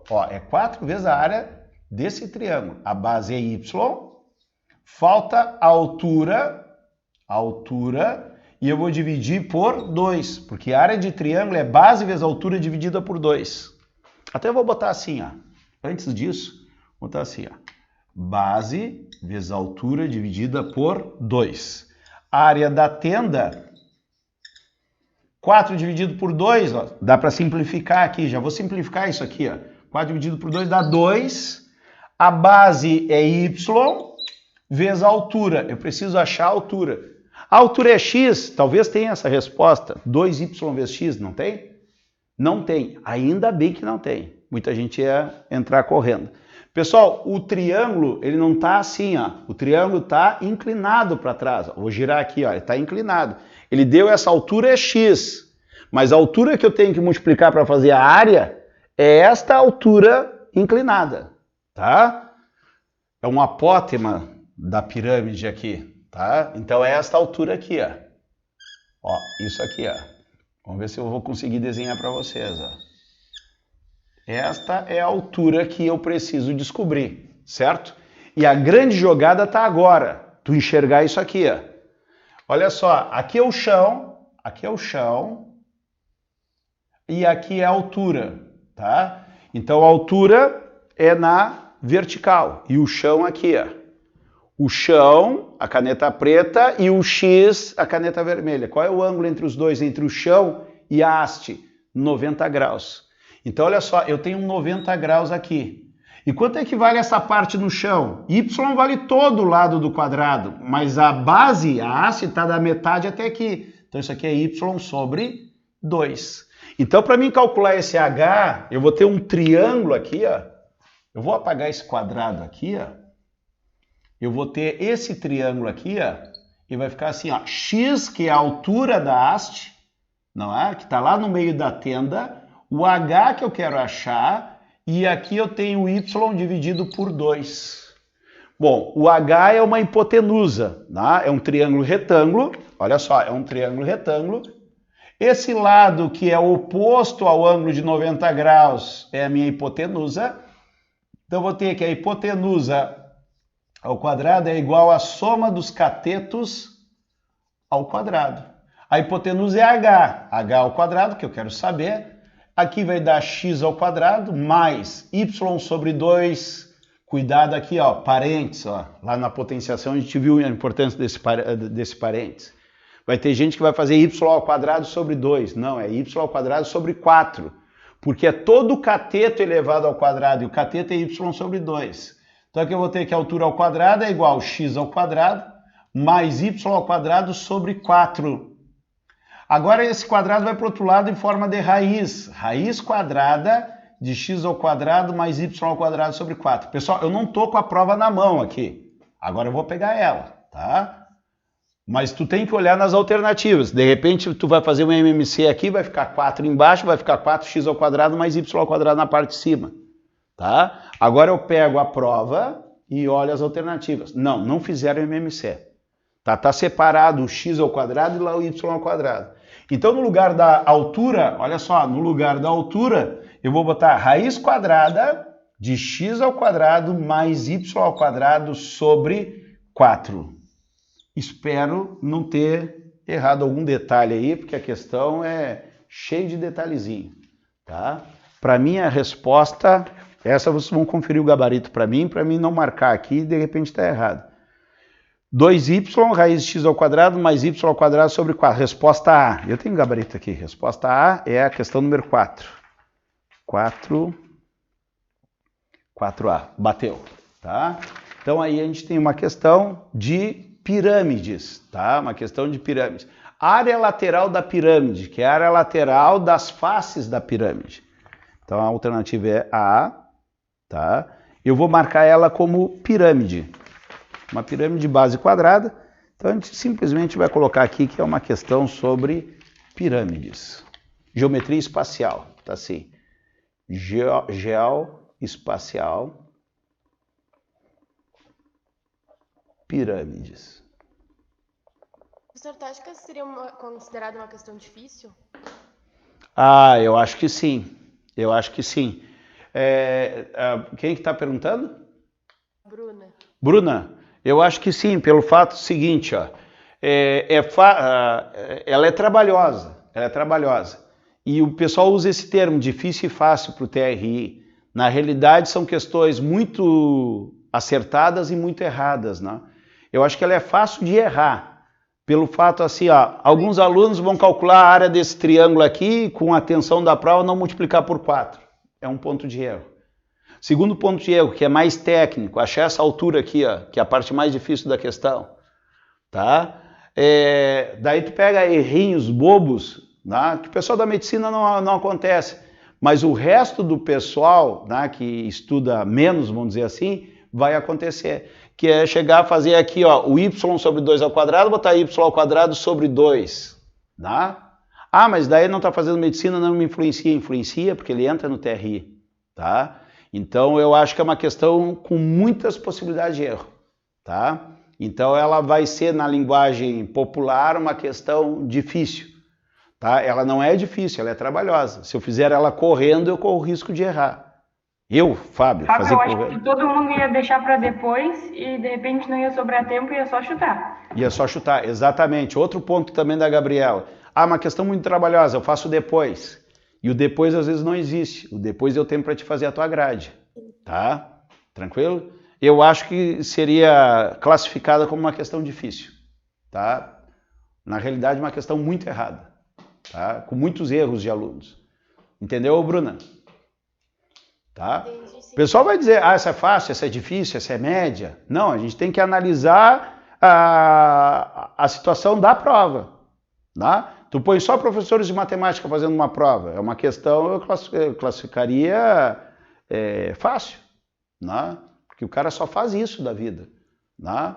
ó, é 4 vezes a área desse triângulo. A base é Y. Falta a altura altura, e eu vou dividir por 2, porque a área de triângulo é base vezes altura dividida por 2. Até eu vou botar assim, ó. Antes disso, vou botar assim, ó. Base vezes altura dividida por 2. A área da tenda, 4 dividido por 2, ó, dá para simplificar aqui, já vou simplificar isso aqui, ó. 4 dividido por 2 dá 2. A base é y vezes a altura. Eu preciso achar a altura. A altura é x, talvez tenha essa resposta. 2y vezes x, não tem? Não tem. Ainda bem que não tem. Muita gente ia entrar correndo. Pessoal, o triângulo, ele não está assim, ó. O triângulo está inclinado para trás. Ó. Vou girar aqui, ó. Ele está inclinado. Ele deu essa altura é x. Mas a altura que eu tenho que multiplicar para fazer a área é esta altura inclinada, tá? É um apótema da pirâmide aqui, tá? Então é esta altura aqui, ó. Ó, isso aqui, ó. Vamos ver se eu vou conseguir desenhar para vocês, ó. Esta é a altura que eu preciso descobrir, certo? E a grande jogada está agora, tu enxergar isso aqui, ó. Olha só, aqui é o chão e aqui é a altura, tá? Então a altura é na vertical e o chão aqui, ó. O chão, a caneta preta, e o X, a caneta vermelha. Qual é o ângulo entre os dois, entre o chão e a haste? 90 graus. Então, olha só, eu tenho 90 graus aqui. E quanto é que vale essa parte no chão? Y vale todo o lado do quadrado, mas a base, a haste, está da metade até aqui. Então, isso aqui é Y sobre 2. Então, para mim calcular esse H, eu vou ter um triângulo aqui, ó. Eu vou apagar esse quadrado aqui, ó. Eu vou ter esse triângulo aqui, ó, e vai ficar assim, ó, x, que é a altura da haste, não é? Que está lá no meio da tenda, o h que eu quero achar, e aqui eu tenho y dividido por 2. Bom, o h é uma hipotenusa, né? É um triângulo retângulo, olha só, é um triângulo retângulo. Esse lado que é oposto ao ângulo de 90 graus é a minha hipotenusa. Então eu vou ter que a hipotenusa ao quadrado é igual à soma dos catetos ao quadrado. A hipotenusa é h ao quadrado, que eu quero saber. Aqui vai dar x ao quadrado, mais y sobre 2. Cuidado aqui, ó, parênteses, ó. Lá na potenciação a gente viu a importância desse parênteses. Vai ter gente que vai fazer y ao quadrado sobre 2. Não, é y ao quadrado sobre 4. Porque é todo o cateto elevado ao quadrado, e o cateto é y sobre 2. Então aqui eu vou ter que a altura ao quadrado é igual a x ao quadrado mais y ao quadrado sobre 4. Agora esse quadrado vai para o outro lado em forma de raiz. Raiz quadrada de x ao quadrado mais y ao quadrado sobre 4. Pessoal, eu não estou com a prova na mão aqui. Agora eu vou pegar ela, tá? Mas tu tem que olhar nas alternativas. De repente tu vai fazer um MMC aqui, vai ficar 4 embaixo, vai ficar 4x ao quadrado mais y ao quadrado na parte de cima. Tá? Agora eu pego a prova e olho as alternativas. Não, não fizeram MMC. Tá separado o x ao quadrado e lá o y ao quadrado. Então no lugar da altura, olha só, no lugar da altura, eu vou botar raiz quadrada de x ao quadrado mais y ao quadrado sobre 4. Espero não ter errado algum detalhe aí, porque a questão é cheia de detalhezinho. Tá? Para mim a resposta... Essa vocês vão conferir o gabarito para mim não marcar aqui e de repente está errado. 2y raiz de x ao quadrado mais y ao quadrado sobre 4. Resposta A. Eu tenho um gabarito aqui. Resposta A é a questão número 4. 4A. Bateu. Tá? Então aí a gente tem uma questão de pirâmides. Tá? Uma questão de pirâmides. Área lateral da pirâmide, que é a área lateral das faces da pirâmide. Então a alternativa é A. Tá? Eu vou marcar ela como pirâmide, uma pirâmide de base quadrada, então a gente simplesmente vai colocar aqui que é uma questão sobre pirâmides. Geometria espacial, tá assim, geoespacial, pirâmides. Professor, tu acha que seria considerada uma questão difícil? Ah, eu acho que sim, quem que está perguntando? Bruna. Bruna, eu acho que sim, pelo fato seguinte, ó, ela é trabalhosa, E o pessoal usa esse termo, difícil e fácil, para o TRI. Na realidade, são questões muito acertadas e muito erradas, né? Eu acho que ela é fácil de errar, pelo fato assim, alguns alunos vão calcular a área desse triângulo aqui, com a tensão da prova, não multiplicar por 4. É um ponto de erro. Segundo ponto de erro, que é mais técnico, achar essa altura aqui, que é a parte mais difícil da questão, tá? Daí tu pega errinhos bobos, né, que o pessoal da medicina não acontece, mas o resto do pessoal, né, que estuda menos, vamos dizer assim, vai acontecer, que é chegar a fazer aqui, o y sobre 2 ao quadrado, botar y ao quadrado sobre 2, né? Mas daí não está fazendo medicina, não me influencia, porque ele entra no TRI, tá? Então eu acho que é uma questão com muitas possibilidades de erro, tá? Então ela vai ser, na linguagem popular, uma questão difícil, tá? Ela não é difícil, ela é trabalhosa. Se eu fizer ela correndo, eu corro o risco de errar. Fábio, fazer eu acho que todo mundo ia deixar para depois e de repente não ia sobrar tempo e ia só chutar. Ia só chutar, exatamente. Outro ponto também da Gabriela. Uma questão muito trabalhosa, eu faço depois. E o depois às vezes não existe. O depois eu tenho para te fazer a tua grade, tá? Tranquilo? Eu acho que seria classificada como uma questão difícil, tá? Na realidade, uma questão muito errada, tá? Com muitos erros de alunos. Entendeu, Bruna? Tá? O pessoal vai dizer, essa é fácil, essa é difícil, essa é média. Não, a gente tem que analisar a situação da prova, tá? Tu põe só professores de matemática fazendo uma prova, é uma questão, eu classificaria fácil, né? Porque o cara só faz isso da vida, né?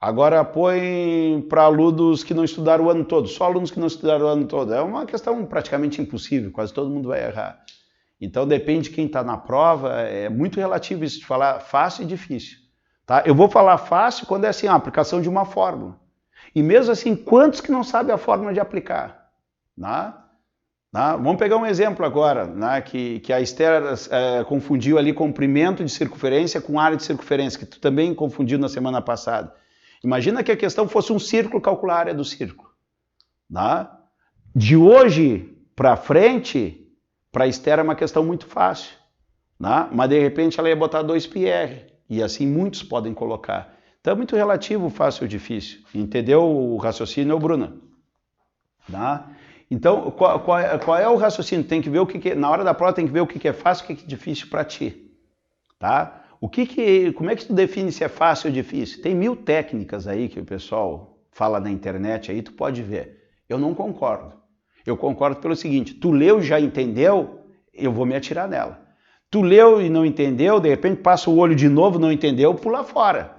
Agora põe para alunos que não estudaram o ano todo, só alunos que não estudaram o ano todo, é uma questão praticamente impossível, quase todo mundo vai errar. Então depende de quem está na prova, é muito relativo isso de falar fácil e difícil, tá? Eu vou falar fácil quando é assim, a aplicação de uma fórmula. E mesmo assim, quantos que não sabem a fórmula de aplicar? Né? Vamos pegar um exemplo agora, né? que a Esther confundiu ali comprimento de circunferência com área de circunferência, que tu também confundiu na semana passada. Imagina que a questão fosse um círculo, calcular a área do círculo. Né? De hoje para frente, para a Esther é uma questão muito fácil. Né? Mas de repente ela ia botar 2πr, e assim muitos podem colocar. Então é muito relativo fácil ou difícil. Entendeu o raciocínio, Bruna? Tá? Então, qual é o raciocínio? Tem que ver na hora da prova tem que ver o que é fácil e o que é difícil para ti. Tá? Como é que tu define se é fácil ou difícil? Tem 1000 técnicas aí que o pessoal fala na internet, aí tu pode ver. Eu não concordo. Eu concordo pelo seguinte, tu leu e já entendeu, eu vou me atirar nela. Tu leu e não entendeu, de repente passa o olho de novo, não entendeu, pula fora.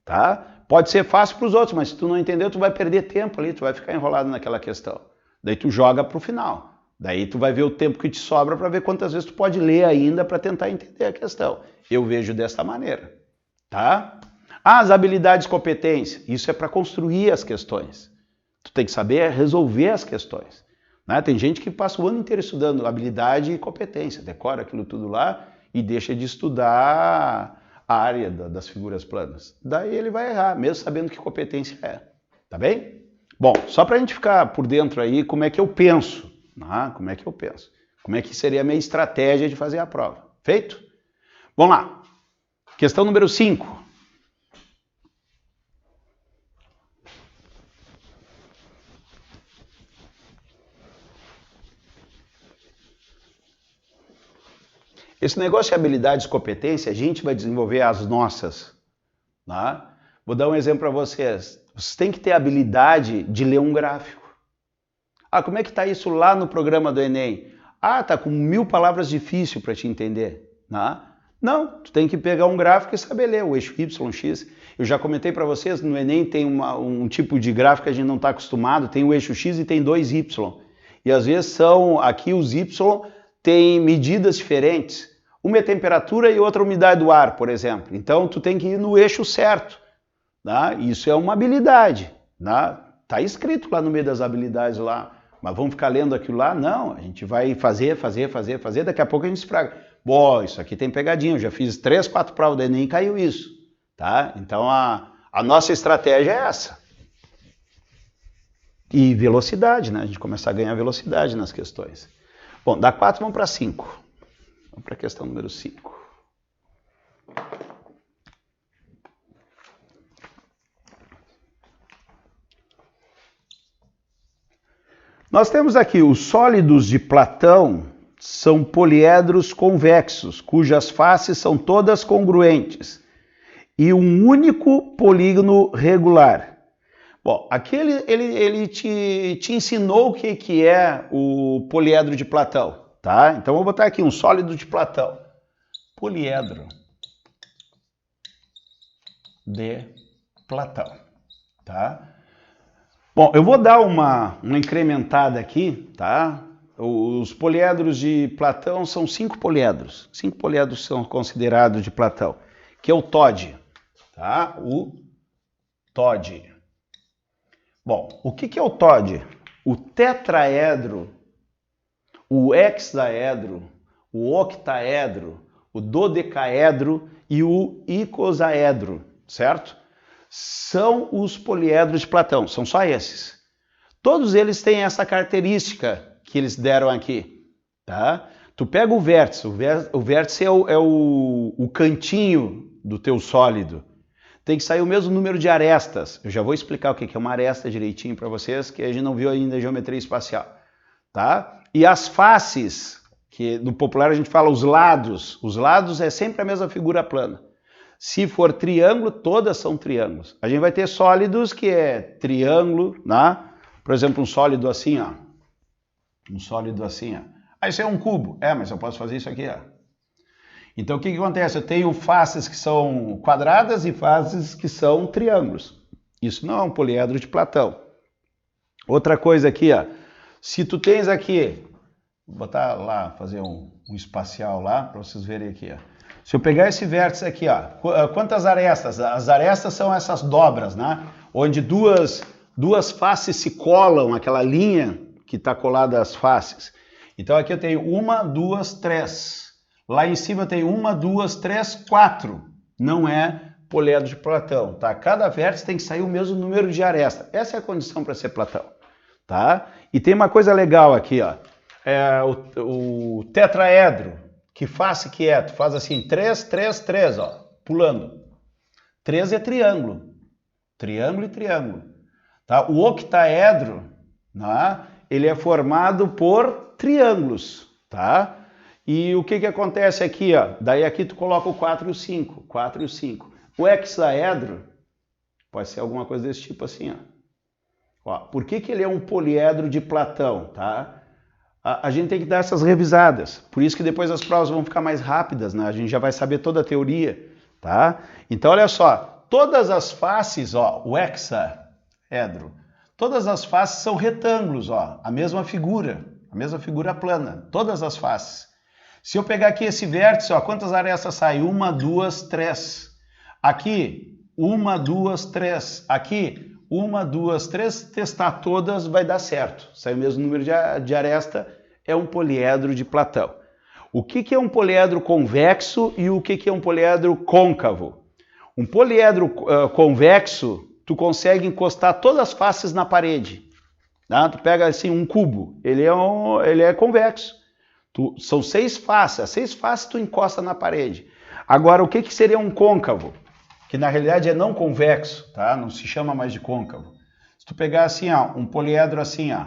Tá? Pode ser fácil para os outros, mas se tu não entendeu, tu vai perder tempo ali, tu vai ficar enrolado naquela questão. Daí tu joga para o final. Daí tu vai ver o tempo que te sobra para ver quantas vezes tu pode ler ainda para tentar entender a questão. Eu vejo dessa maneira. Tá? As habilidades e competências, isso é para construir as questões. Tu tem que saber resolver as questões. Né? Tem gente que passa o ano inteiro estudando habilidade e competência, decora aquilo tudo lá e deixa de estudar a área das figuras planas. Daí ele vai errar, mesmo sabendo que competência é. Tá bem? Bom, só para a gente ficar por dentro aí, como é que eu penso? Como é que eu penso? Como é que seria a minha estratégia de fazer a prova? Feito? Vamos lá. Questão número 5. Esse negócio de habilidades e competência, a gente vai desenvolver as nossas. Tá? Vou dar um exemplo para vocês. Vocês têm que ter habilidade de ler um gráfico. Como é que está isso lá no programa do Enem? Tá com 1000 palavras difícil para te entender. Não, tu tem que pegar um gráfico e saber ler o eixo Y, X. Eu já comentei para vocês, no Enem tem um tipo de gráfico que a gente não está acostumado, tem o eixo X e tem 2 Y. E às vezes aqui os Y têm medidas diferentes. Uma é temperatura e outra umidade do ar, por exemplo. Então tu tem que ir no eixo certo. Isso é uma habilidade. Está escrito lá no meio das habilidades lá. Mas vamos ficar lendo aquilo lá? Não, a gente vai fazer, daqui a pouco a gente esfraga. Isso aqui tem pegadinha, eu já fiz 3, 4 provas do Enem e caiu isso. Tá? Então a nossa estratégia é essa. E velocidade, né? A gente começar a ganhar velocidade nas questões. Bom, da 4 vamos para 5. Vamos para a questão número 5. Nós temos aqui os sólidos de Platão são poliedros convexos, cujas faces são todas congruentes, e um único polígono regular. Bom, aqui ele te ensinou o que é o poliedro de Platão, tá? Então vou botar aqui um sólido de Platão. Poliedro de Platão, tá? Bom, eu vou dar uma incrementada aqui, tá? Os poliedros de Platão são 5 poliedros. 5 poliedros são considerados de Platão, que é o TOD, tá? O TOD. Bom, o que é o TOD? O tetraedro, o hexaedro, o octaedro, o dodecaedro e o icosaedro, certo? São os poliedros de Platão, são só esses. Todos eles têm essa característica que eles deram aqui, tá? Tu pega o vértice, o vértice é o cantinho do teu sólido. Tem que sair o mesmo número de arestas. Eu já vou explicar o que é uma aresta direitinho para vocês, que a gente não viu ainda em geometria espacial, tá? E as faces, que no popular a gente fala os lados é sempre a mesma figura plana. Se for triângulo, todas são triângulos. A gente vai ter sólidos que é triângulo, né? Por exemplo, um sólido assim, ó. Um sólido assim, ó. Ah, isso é um cubo. É, mas eu posso fazer isso aqui, ó. Então, o que acontece? Eu tenho faces que são quadradas e faces que são triângulos. Isso não é um poliedro de Platão. Outra coisa aqui, ó. Se tu tens aqui, vou botar lá, fazer um espacial lá, para vocês verem aqui, ó. Se eu pegar esse vértice aqui, ó, quantas arestas? As arestas são essas dobras, né? Onde duas faces se colam, aquela linha que está colada às faces. Então, aqui eu tenho 1, 2, 3. Lá em cima tem 1, 2, 3, 4. Não é poliedro de Platão, tá? Cada vértice tem que sair o mesmo número de arestas. Essa é a condição para ser Platão, tá? E tem uma coisa legal aqui, ó. É o tetraedro. Que face que é? Tu faz assim, 3, 3, 3, ó, pulando. 3 é triângulo. Triângulo e triângulo. Tá? O octaedro, né? Ele é formado por triângulos, tá? E o que acontece aqui, ó? Daí aqui tu coloca o 4 e o 5. 4 e o 5. O hexaedro pode ser alguma coisa desse tipo assim, ó. Por que ele é um poliedro de Platão, tá? A gente tem que dar essas revisadas. Por isso que depois as provas vão ficar mais rápidas, né? A gente já vai saber toda a teoria, tá? Então, olha só. Todas as faces, ó, o hexaedro, todas as faces são retângulos, ó. A mesma figura plana. Todas as faces. Se eu pegar aqui esse vértice, ó, quantas arestas saem? 1, 2, 3. Aqui, 1, 2, 3. Aqui, 1, 2, 3. Testar todas vai dar certo. Sai o mesmo número de aresta, é um poliedro de Platão. O que é um poliedro convexo e o que é um poliedro côncavo? Um poliedro convexo, tu consegue encostar todas as faces na parede. Tá? Tu pega assim um cubo, ele é convexo. São 6 faces, as 6 faces tu encosta na parede. Agora, o que seria um côncavo? Que na realidade é não convexo, tá? Não se chama mais de côncavo. Se tu pegar assim, ó, um poliedro assim, ó.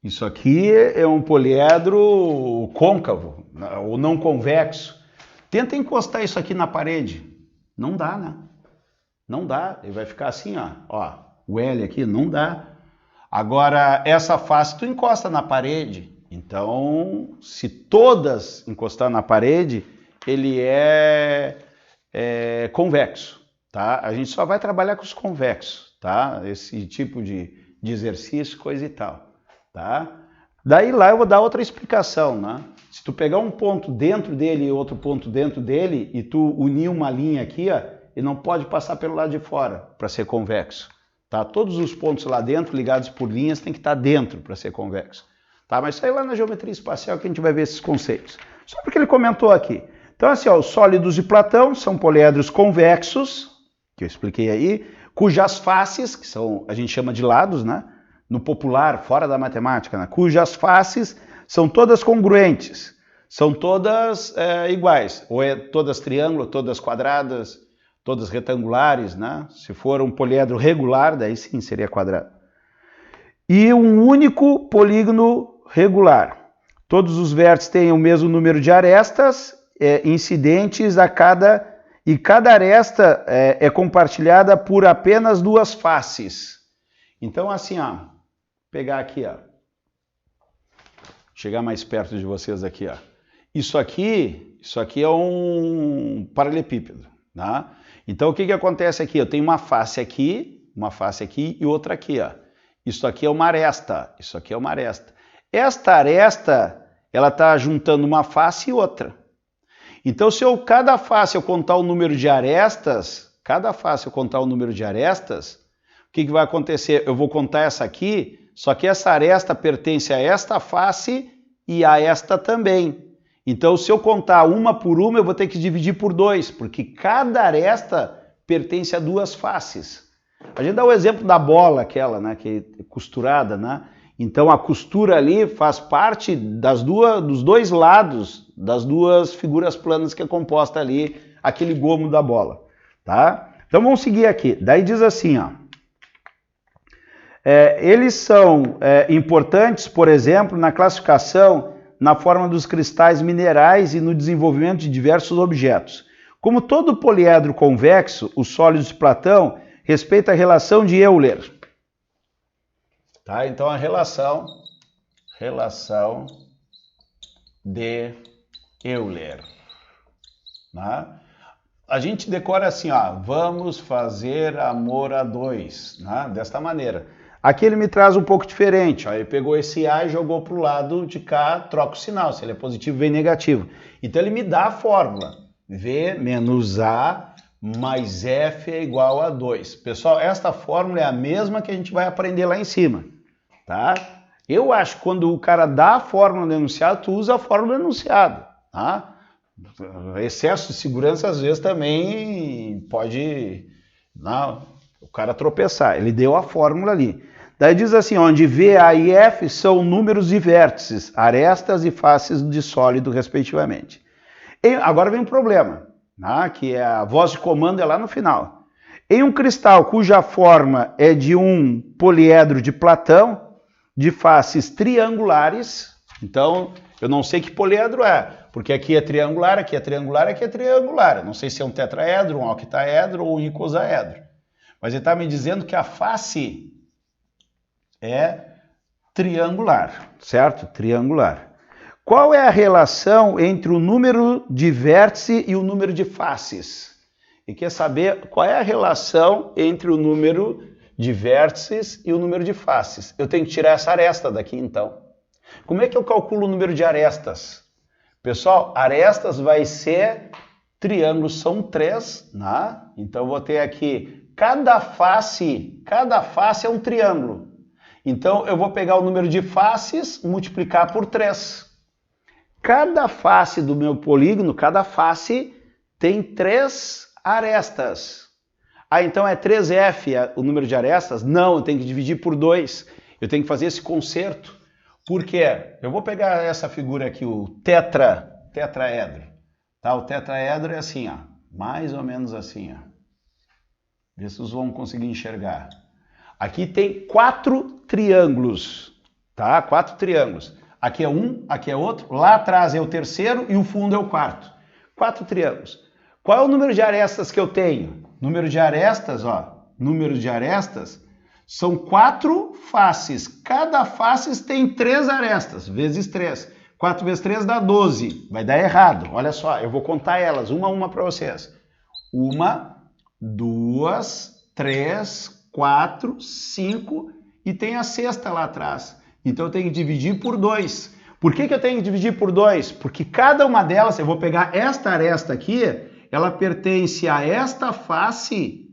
Isso aqui é um poliedro côncavo, ou não convexo. Tenta encostar isso aqui na parede. Não dá, né? Não dá. Ele vai ficar assim, ó. O L aqui não dá. Agora, essa face tu encosta na parede. Então, se todas encostar na parede, ele é convexo, tá? A gente só vai trabalhar com os convexos, tá? Esse tipo de exercício, coisa e tal, tá? Daí lá eu vou dar outra explicação, né? Se tu pegar um ponto dentro dele e outro ponto dentro dele e tu unir uma linha aqui, ó, ele não pode passar pelo lado de fora para ser convexo, tá? Todos os pontos lá dentro, ligados por linhas, tem que estar dentro para ser convexo. Tá, mas isso aí lá na geometria espacial que a gente vai ver esses conceitos. Só porque ele comentou aqui. Então, assim, ó, os sólidos de Platão são poliedros convexos, que eu expliquei aí, cujas faces, que são, a gente chama de lados, né? No popular, fora da matemática, né? Cujas faces são todas congruentes, são todas iguais, ou todas triângulo, todas quadradas, todas retangulares, né? Se for um poliedro regular, daí sim seria quadrado. E um único polígono regular. Todos os vértices têm o mesmo número de arestas incidentes a cada... E cada aresta é compartilhada por apenas duas faces. Então, assim, ó, pegar aqui, ó, chegar mais perto de vocês aqui, ó. Isso aqui é um paralelepípedo, tá? Então, o que acontece aqui? Eu tenho uma face aqui e outra aqui, ó. Isso aqui é uma aresta, isso aqui é uma aresta. Esta aresta, ela está juntando uma face e outra. Então, se cada face eu contar o número de arestas, o que vai acontecer? Eu vou contar essa aqui, só que essa aresta pertence a esta face e a esta também. Então, se eu contar uma por uma, eu vou ter que dividir por 2, porque cada aresta pertence a duas faces. A gente dá o exemplo da bola, aquela, né, que é costurada, né? Então, a costura ali faz parte dos dois lados das duas figuras planas que é composta ali, aquele gomo da bola, tá? Então, vamos seguir aqui. Daí diz assim, ó. Eles são importantes, por exemplo, na classificação, na forma dos cristais minerais e no desenvolvimento de diversos objetos. Como todo poliedro convexo, os sólidos de Platão respeita a relação de Euler. Tá? Então, a relação de Euler. Tá? A gente decora assim, ó, vamos fazer amor a dois, né? Desta maneira. Aqui ele me traz um pouco diferente, ó, ele pegou esse A e jogou para o lado de cá, troca o sinal, se ele é positivo, vem negativo. Então ele me dá a fórmula, V menos A mais F é igual a 2. Pessoal, esta fórmula é a mesma que a gente vai aprender lá em cima. Tá? Eu acho que quando o cara dá a fórmula do enunciado, tu usa a fórmula do enunciado. Tá? Excesso de segurança às vezes também pode o cara tropeçar. Ele deu a fórmula ali. Daí diz assim, onde V, A e F são números de vértices, arestas e faces de sólido, respectivamente. Agora vem um problema, que é a voz de comando é lá no final. Em um cristal cuja forma é de um poliedro de Platão, de faces triangulares, então eu não sei que poliedro é, porque aqui é triangular, aqui é triangular, aqui é triangular. Eu não sei se é um tetraedro, um octaedro ou um icosaedro. Mas ele está me dizendo que a face é triangular, certo? Triangular. Qual é a relação entre o número de vértice e o número de faces? E quer saber qual é a relação entre o número de vértices e o número de faces. Eu tenho que tirar essa aresta daqui, então. Como é que eu calculo o número de arestas? Pessoal, arestas vai ser triângulos, são 3, né? Então eu vou ter aqui, cada face é um triângulo. Então eu vou pegar o número de faces, multiplicar por 3. Cada face do meu polígono, cada face tem 3 arestas. Então é 3F o número de arestas? Não, eu tenho que dividir por 2. Eu tenho que fazer esse conserto. Por quê? Eu vou pegar essa figura aqui, o tetraedro. Tá? O tetraedro é assim, ó, mais ou menos assim. Ó. Vê se vocês vão conseguir enxergar. Aqui tem 4 triângulos. Tá? 4 triângulos. Aqui é um, aqui é outro. Lá atrás é o terceiro e o fundo é o quarto. 4 triângulos. Qual é o número de arestas que eu tenho? Número de arestas, ó, número de arestas são 4 faces. Cada face tem 3 arestas, vezes 3. 4 vezes 3 dá 12. Vai dar errado. Olha só, eu vou contar elas uma a uma para vocês. 1, 2, 3, 4, 5 e tem a sexta lá atrás. Então eu tenho que dividir por 2. Por que eu tenho que dividir por 2? Porque cada uma delas, eu vou pegar esta aresta aqui, ela pertence a esta face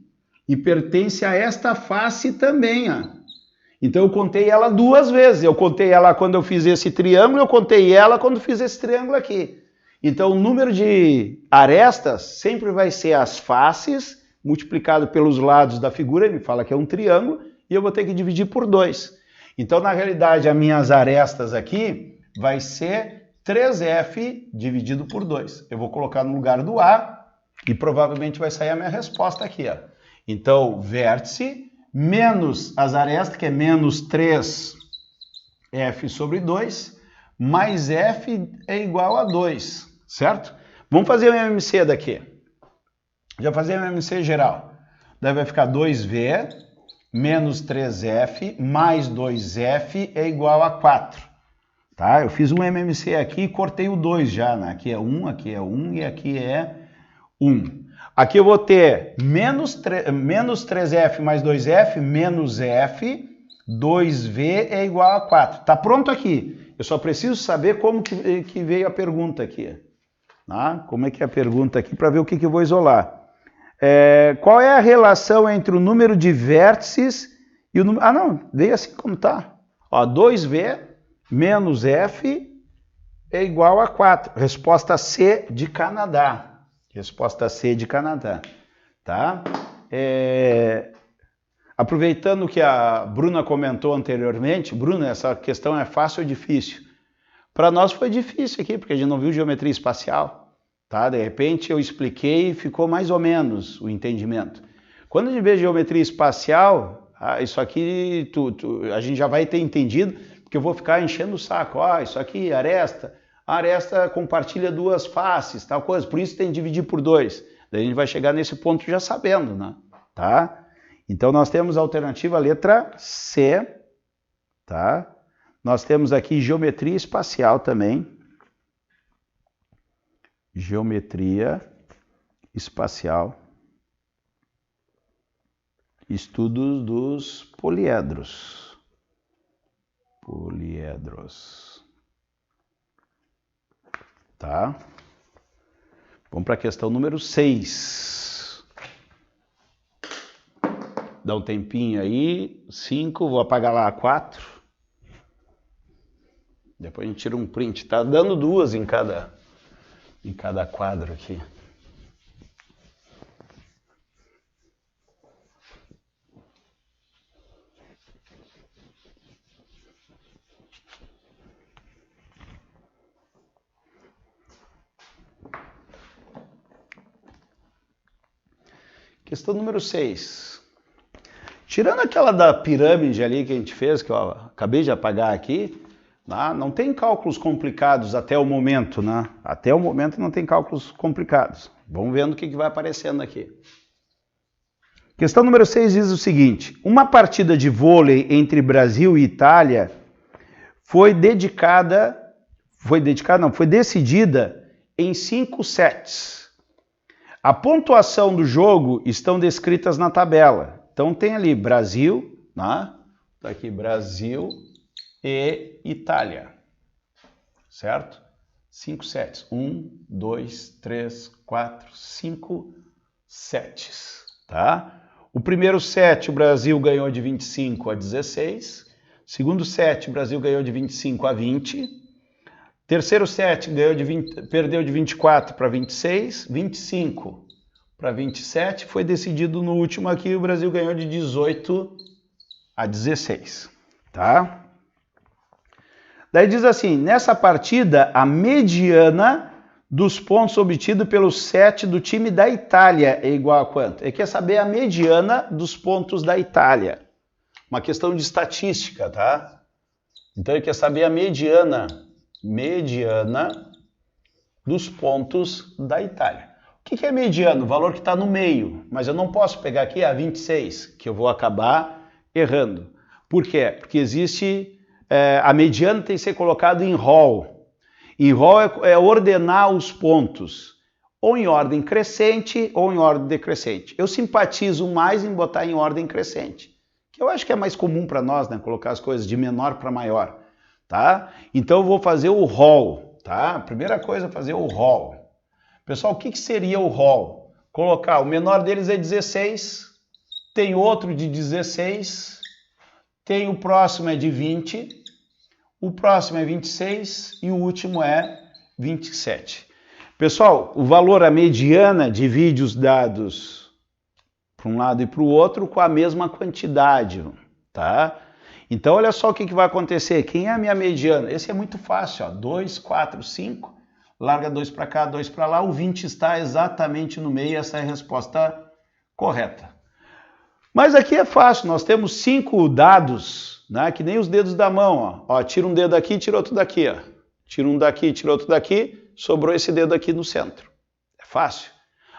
e pertence a esta face também. Ó. Então eu contei ela 2 vezes. Eu contei ela quando eu fiz esse triângulo, eu contei ela quando fiz esse triângulo aqui. Então o número de arestas sempre vai ser as faces multiplicado pelos lados da figura, ele fala que é um triângulo, e eu vou ter que dividir por 2. Então, na realidade, as minhas arestas aqui vai ser 3F dividido por 2. Eu vou colocar no lugar do A e provavelmente vai sair a minha resposta aqui, ó. Então, vértice menos as arestas, que é menos 3F sobre 2, mais F é igual a 2, certo? Vamos fazer o MMC daqui. Já fazer o MMC geral. Daí vai ficar 2V menos 3F mais 2F é igual a 4. Tá? Eu fiz um MMC aqui e cortei o 2 já, né? Aqui é 1 e aqui é 1. Aqui eu vou ter menos 3F mais 2F menos F, 2V é igual a 4. Tá pronto aqui. Eu só preciso saber como que veio a pergunta aqui. Tá? Como é que é a pergunta aqui para ver o que eu vou isolar. Qual é a relação entre o número de vértices e o número... Ah, não, veio assim como tá. Ó, 2V menos F é igual a 4. Resposta C de Canadá. Resposta C de Canadá. Tá? Aproveitando que a Bruna comentou anteriormente, Bruna, essa questão é fácil ou difícil? Para nós foi difícil aqui, porque a gente não viu geometria espacial. Tá? De repente eu expliquei e ficou mais ou menos o entendimento. Quando a gente vê geometria espacial, isso aqui a gente já vai ter entendido, porque eu vou ficar enchendo o saco. Isso aqui, aresta, a aresta compartilha duas faces, tal coisa, por isso tem que dividir por 2. Daí a gente vai chegar nesse ponto já sabendo, né? Tá? Então nós temos a alternativa letra C, tá? Nós temos aqui geometria espacial também. Geometria espacial. Estudos dos poliedros. Poliedros. Tá? Vamos para a questão número 6. Dá um tempinho aí. 5, vou apagar lá a 4. Depois a gente tira um print. Tá dando 2 em cada quadro aqui. Questão número 6. Tirando aquela da pirâmide ali que a gente fez, que eu acabei de apagar aqui, não tem cálculos complicados até o momento, né? Até o momento não tem cálculos complicados. Vamos vendo o que vai aparecendo aqui. Questão número 6 diz o seguinte: uma partida de vôlei entre Brasil e Itália foi decidida em 5 sets. A pontuação do jogo estão descritas na tabela. Então tem ali Brasil, né? Tá aqui Brasil e Itália, certo? 5 sets. 1, 2, 3, 4, 5 sets, tá? O primeiro set o Brasil ganhou de 25 a 16. Segundo set o Brasil ganhou de 25 a 20. Terceiro set perdeu de 24 para 26. 25 para 27. Foi decidido no último aqui, o Brasil ganhou de 18 a 16, tá? Daí diz assim, nessa partida, a mediana dos pontos obtidos pelo set do time da Itália é igual a quanto? Ele quer saber a mediana dos pontos da Itália. Uma questão de estatística, tá? Então ele quer saber a mediana dos pontos da Itália. O que é mediano? O valor que está no meio. Mas eu não posso pegar aqui a 26, que eu vou acabar errando. Por quê? Porque existe... a mediana tem que ser colocado em rol. Em rol é ordenar os pontos, ou em ordem crescente ou em ordem decrescente. Eu simpatizo mais em botar em ordem crescente, que eu acho que é mais comum para nós, né? Colocar as coisas de menor para maior, tá? Então eu vou fazer o rol, tá? Primeira coisa é fazer o rol. Pessoal, o que seria o rol? Colocar, o menor deles é 16, tem outro de 16, tem o próximo é de 20, o próximo é 26 e o último é 27. Pessoal, o valor, a mediana divide os dados para um lado e para o outro com a mesma quantidade, tá? Então, olha só o que vai acontecer. Quem é a minha mediana? Esse é muito fácil, ó. 2, 4, 5. Larga 2 para cá, 2 para lá. O 20 está exatamente no meio. Essa é a resposta correta. Mas aqui é fácil. Nós temos 5 dados, né? Que nem os dedos da mão. Ó. Tira um dedo daqui, tira outro daqui. Ó. Tira um daqui, tira outro daqui. Sobrou esse dedo aqui no centro. É fácil.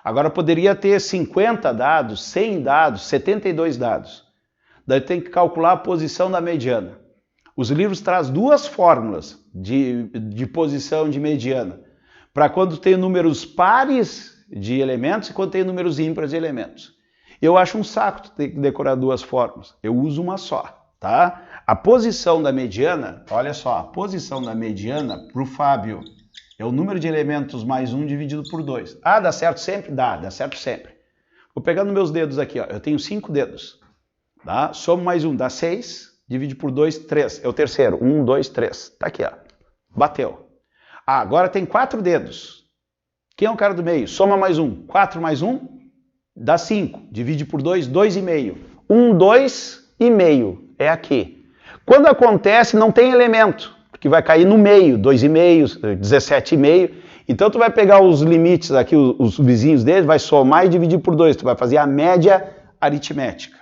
Agora, poderia ter 50 dados, 100 dados, 72 dados. Daí tem que calcular a posição da mediana. Os livros trazem 2 fórmulas de posição de mediana. Para quando tem números pares de elementos e quando tem números ímpares de elementos. Eu acho um saco ter que decorar 2 fórmulas. Eu uso uma só, tá? A posição da mediana, olha só, a posição da mediana para o Fábio é o número de elementos mais 1 dividido por 2. Ah, dá certo sempre? Dá certo sempre. Vou pegar nos meus dedos aqui, ó. Eu tenho 5 dedos. Tá? Somo mais 1, dá 6, divide por 2, 3. É o terceiro. 1, 2, 3. Tá aqui, ó. Bateu. Ah, agora tem 4 dedos. Quem é o cara do meio? Soma mais 1. 4 mais 1 dá 5. Divide por 2, 2,5. 1, 2,5. É aqui. Quando acontece, não tem elemento, porque vai cair no meio. 2,5, 17,5. Então, tu vai pegar os limites aqui, os vizinhos dele, vai somar e dividir por 2. Tu vai fazer a média aritmética.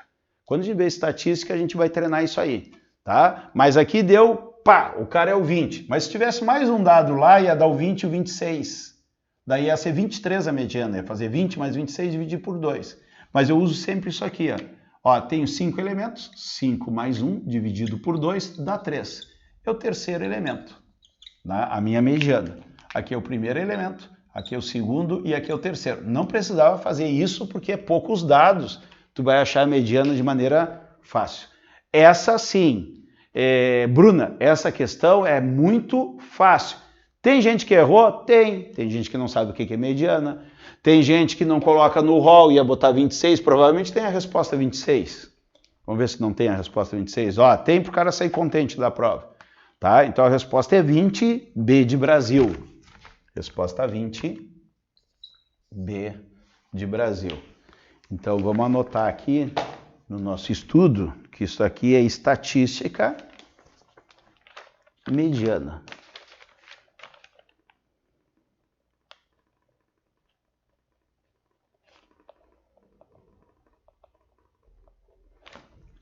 Quando a gente vê estatística, a gente vai treinar isso aí, tá? Mas aqui deu, pá, o cara é o 20. Mas se tivesse mais um dado lá, ia dar o 20 e o 26. Daí ia ser 23 a mediana, ia fazer 20 mais 26 dividir por 2. Mas eu uso sempre isso aqui, ó. Ó, tenho 5 elementos, 5 mais 1 dividido por 2 dá 3. É o terceiro elemento, tá? A minha mediana. Aqui é o primeiro elemento, aqui é o segundo e aqui é o terceiro. Não precisava fazer isso porque é poucos dados. Tu vai achar a mediana de maneira fácil. Essa sim, Bruna, essa questão é muito fácil. Tem gente que errou? Tem. Tem gente que não sabe o que é mediana. Tem gente que não coloca no rol e ia botar 26, provavelmente tem a resposta 26. Vamos ver se não tem a resposta 26. Ó, tem para o cara sair contente da prova. Tá? Então a resposta é 20, B de Brasil. Resposta 20, B de Brasil. Então, vamos anotar aqui no nosso estudo que isso aqui é estatística mediana.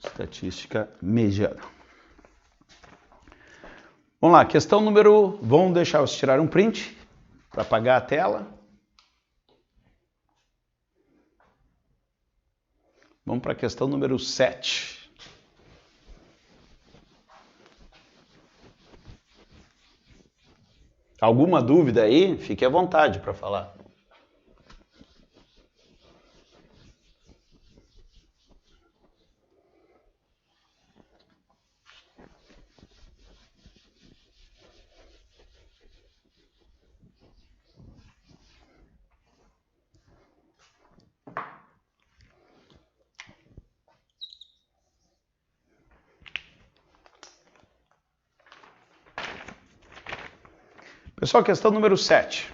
Estatística mediana. Vamos lá, questão número... Vamos deixar vocês tirar um print para apagar a tela. Vamos para a questão número 7. Alguma dúvida aí? Fique à vontade para falar. Pessoal, questão número 7.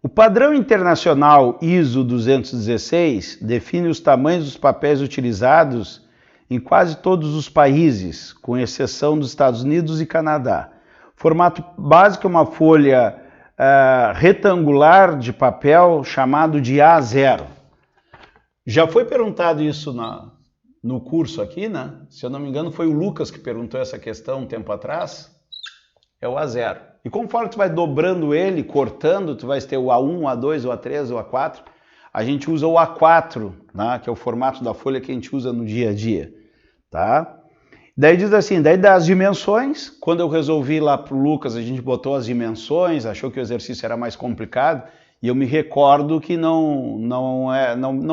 O padrão internacional ISO 216 define os tamanhos dos papéis utilizados em quase todos os países, com exceção dos Estados Unidos e Canadá. O formato básico é uma folha retangular de papel chamado de A0. Já foi perguntado isso no curso aqui, né? Se eu não me engano, foi o Lucas que perguntou essa questão um tempo atrás. É o A0. E conforme tu vai dobrando ele, cortando, tu vai ter o A1, o A2, o A3, o A4. A gente usa o A4, né, que é o formato da folha que a gente usa no dia a dia. Tá? Daí diz assim, daí das dimensões, quando eu resolvi lá pro Lucas, a gente botou as dimensões, achou que o exercício era mais complicado, e eu me recordo que não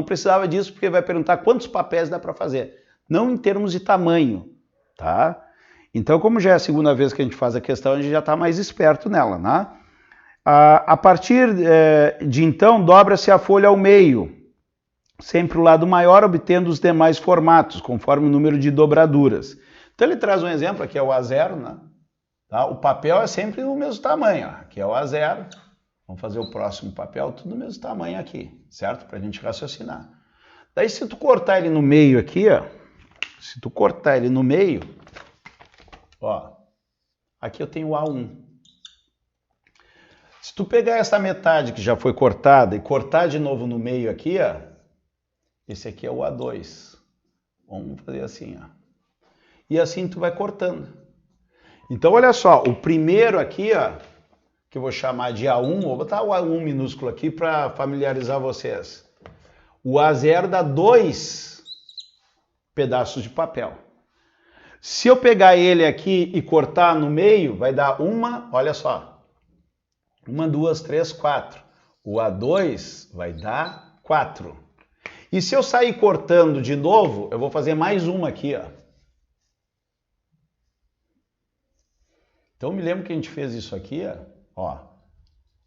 precisava disso, porque vai perguntar quantos papéis dá para fazer. Não em termos de tamanho, tá? Então, como já é a segunda vez que a gente faz a questão, a gente já está mais esperto nela, né? A partir de então, dobra-se a folha ao meio, sempre o lado maior, obtendo os demais formatos, conforme o número de dobraduras. Então, ele traz um exemplo, aqui é o A0, né? Tá? O papel é sempre do mesmo tamanho, ó. Aqui é o A0. Vamos fazer o próximo papel, tudo do mesmo tamanho aqui, certo? Para a gente raciocinar. Daí se tu cortar ele no meio aqui, ó, se tu cortar ele no meio, ó, aqui eu tenho o A1. Se tu pegar essa metade que já foi cortada e cortar de novo no meio aqui, ó, esse aqui é o A2. Vamos fazer assim, ó. E assim tu vai cortando. Então, olha só, o primeiro aqui, ó, que eu vou chamar de A1, vou botar o A1 minúsculo aqui para familiarizar vocês. O A0 dá 2 pedaços de papel. Se eu pegar ele aqui e cortar no meio, vai dar uma, olha só, 1, 2, 3, 4. O A2 vai dar 4. E se eu sair cortando de novo, eu vou fazer mais uma aqui, ó. Então, me lembro que a gente fez isso aqui, ó.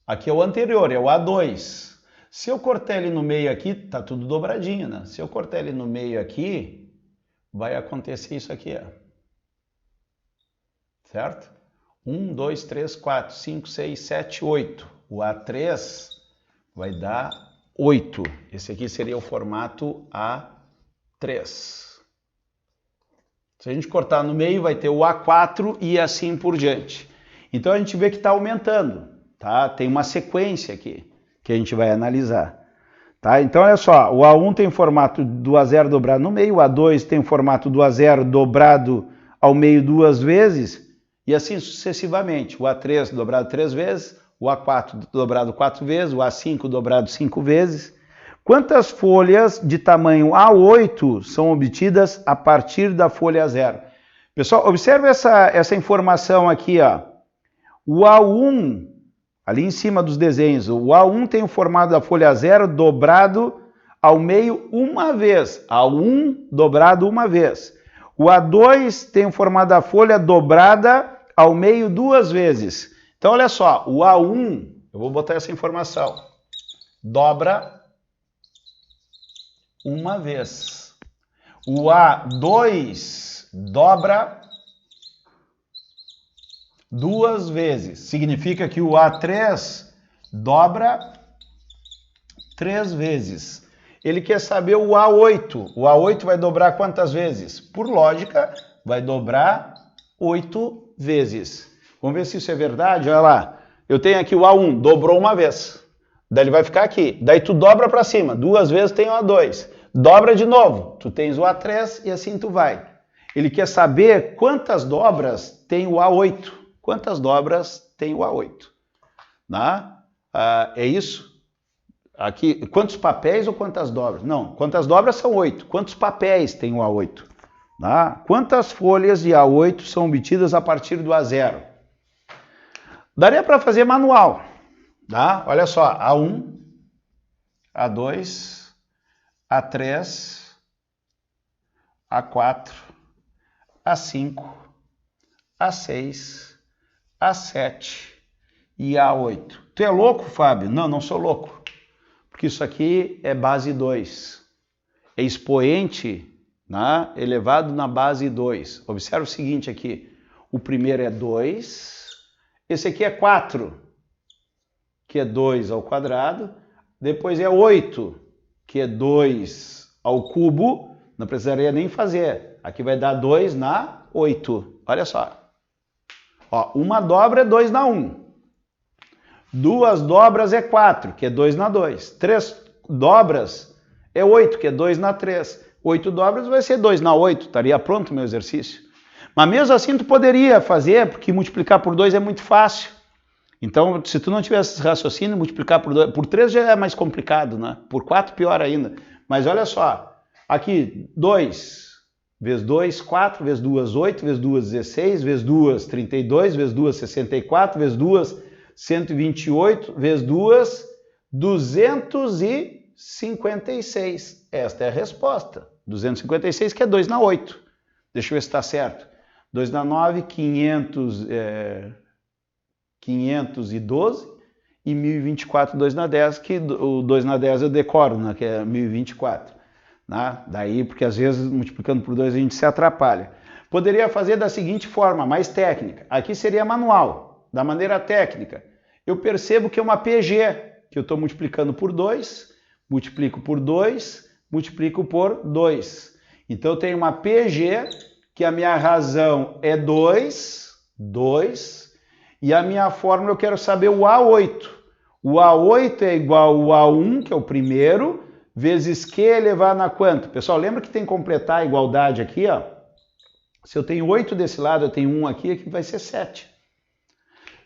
Aqui é o anterior, é o A2. Se eu cortar ele no meio aqui, tá tudo dobradinho, né? Se eu cortar ele no meio aqui, vai acontecer isso aqui, ó. Certo? 1, 2, 3, 4, 5, 6, 7, 8. O A3 vai dar 8. Esse aqui seria o formato A3. Se a gente cortar no meio, vai ter o A4 e assim por diante. Então a gente vê que está aumentando, tá? Tem uma sequência aqui que a gente vai analisar. Tá? Então olha só, o A1 tem o formato do A0 dobrado no meio, o A2 tem o formato do A0 dobrado ao meio 2 vezes, e assim sucessivamente. O A3 dobrado 3 vezes, o A4 dobrado 4 vezes, o A5 dobrado 5 vezes. Quantas folhas de tamanho A8 são obtidas a partir da folha 0? Pessoal, observe essa informação aqui, ó. O A1, ali em cima dos desenhos, o A1 tem o formato da folha 0 dobrado ao meio uma vez. A1 dobrado uma vez. O A2 tem o formato da folha dobrada ao meio 2 vezes. Então, olha só, o A1, eu vou botar essa informação, dobra uma vez. O A2 dobra 2 vezes. Significa que o A3 dobra 3 vezes. Ele quer saber o A8. O A8 vai dobrar quantas vezes? Por lógica, vai dobrar 8 vezes. Vamos ver se isso é verdade. Olha lá. Eu tenho aqui o A1, dobrou uma vez. Daí ele vai ficar aqui. Daí tu dobra para cima. 2 vezes tem o A2. Dobra de novo. Tu tens o A3 e assim tu vai. Ele quer saber quantas dobras tem o A8. Quantas dobras tem o A8? É isso? Aqui, quantos papéis ou quantas dobras? Não, quantas dobras são 8. Quantos papéis tem o A8? Quantas folhas de A8 são obtidas a partir do A0? Daria para fazer manual. Olha só, A1, A2, A3, A4, A5, A6, A7 e A8. Tu é louco, Fábio? Não, não sou louco. Porque isso aqui é base 2. É expoente elevado na base 2. Observa o seguinte aqui. O primeiro é 2. Esse aqui é 4, que é 2 ao quadrado. Depois é 8, que é 2 ao cubo. Não precisaria nem fazer. Aqui vai dar 2 na 8. Olha só. Ó, uma dobra é 2 na 1. 2 dobras é 4, que é 2 na 2. 3 dobras é 8, que é 2 na 3. 8 dobras vai ser 2 na 8. Estaria pronto o meu exercício. Mas mesmo assim tu poderia fazer, porque multiplicar por 2 é muito fácil. Então, se tu não tivesse esse raciocínio, multiplicar por 2, por 3 já é mais complicado, né? Por 4 pior ainda. Mas olha só, aqui 2 vezes 2, 4, vezes 2, 8, vezes 2, 16, vezes 2, 32, vezes 2, 64, vezes 2, 128, vezes 2, 256. Esta é a resposta. 256, que é 2 na 8. Deixa eu ver se está certo. 2 na 9, 512 e 1024, 2 na 10, que o 2 na 10 eu decoro, né, que é 1024. Daí, porque às vezes multiplicando por 2 a gente se atrapalha. Poderia fazer da seguinte forma, mais técnica. Aqui seria manual, da maneira técnica. Eu percebo que é uma PG, que eu estou multiplicando por 2, multiplico por 2, multiplico por 2. Então eu tenho uma PG, que a minha razão é 2, e a minha fórmula eu quero saber o A8. O A8 é igual ao A1, que é o primeiro, vezes Q elevado a quanto? Pessoal, lembra que tem que completar a igualdade aqui, ó? Se eu tenho 8 desse lado, eu tenho 1 aqui, aqui vai ser 7.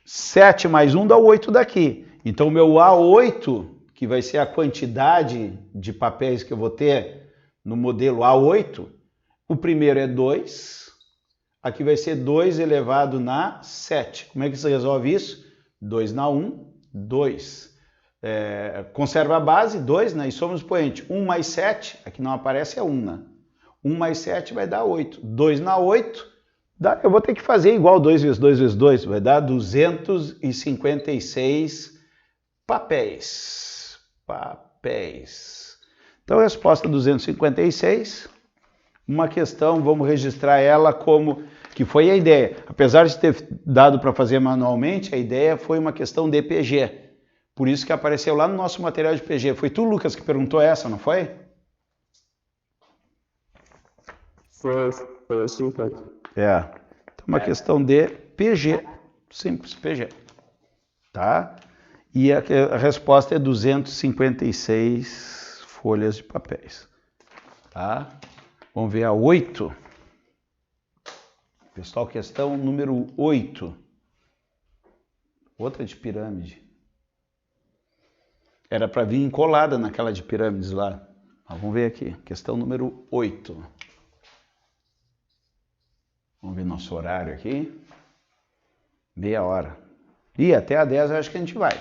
7 mais 1 dá o 8 daqui. Então, o meu A8, que vai ser a quantidade de papéis que eu vou ter no modelo A8, o primeiro é 2, aqui vai ser 2 elevado na 7. Como é que você resolve isso? 2 na 1, 2. Conserva a base, 2, né? E somos expoente. 1 mais 7, aqui não aparece, é 1, né? 1 mais 7 vai dar 8. 2 na 8, eu vou ter que fazer igual 2 vezes 2 vezes 2, vai dar 256 papéis. Então, a resposta 256, uma questão, vamos registrar ela como que foi a ideia. Apesar de ter dado para fazer manualmente, a ideia foi uma questão de PG. Por isso que apareceu lá no nosso material de PG. Foi tu, Lucas, que perguntou essa, não foi? Foi assim, pai. Então, uma questão de PG, simples, PG. Tá? E a resposta é 256 folhas de papéis. Tá? Vamos ver a 8. Pessoal, questão número 8. Outra de pirâmide. Era para vir encolada naquela de pirâmides lá. Vamos ver aqui. Questão número 8. Vamos ver nosso horário aqui. Meia hora. E até a 10 eu acho que a gente vai.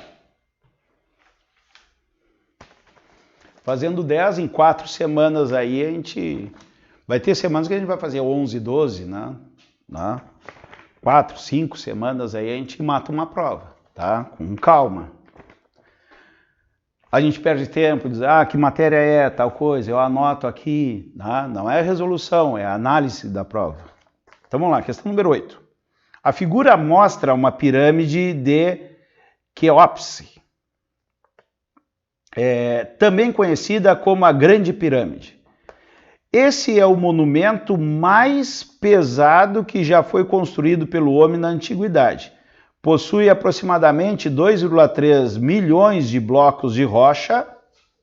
Fazendo 10 em 4 semanas aí, a gente... Vai ter semanas que a gente vai fazer 11, 12, né? 4, 5 semanas aí a gente mata uma prova, tá? Com calma. A gente perde tempo, diz, que matéria é tal coisa, eu anoto aqui. Não é a resolução, é a análise da prova. Então vamos lá, questão número 8. A figura mostra uma pirâmide de Quéops, também conhecida como a Grande Pirâmide. Esse é o monumento mais pesado que já foi construído pelo homem na antiguidade. Possui aproximadamente 2,3 milhões de blocos de rocha.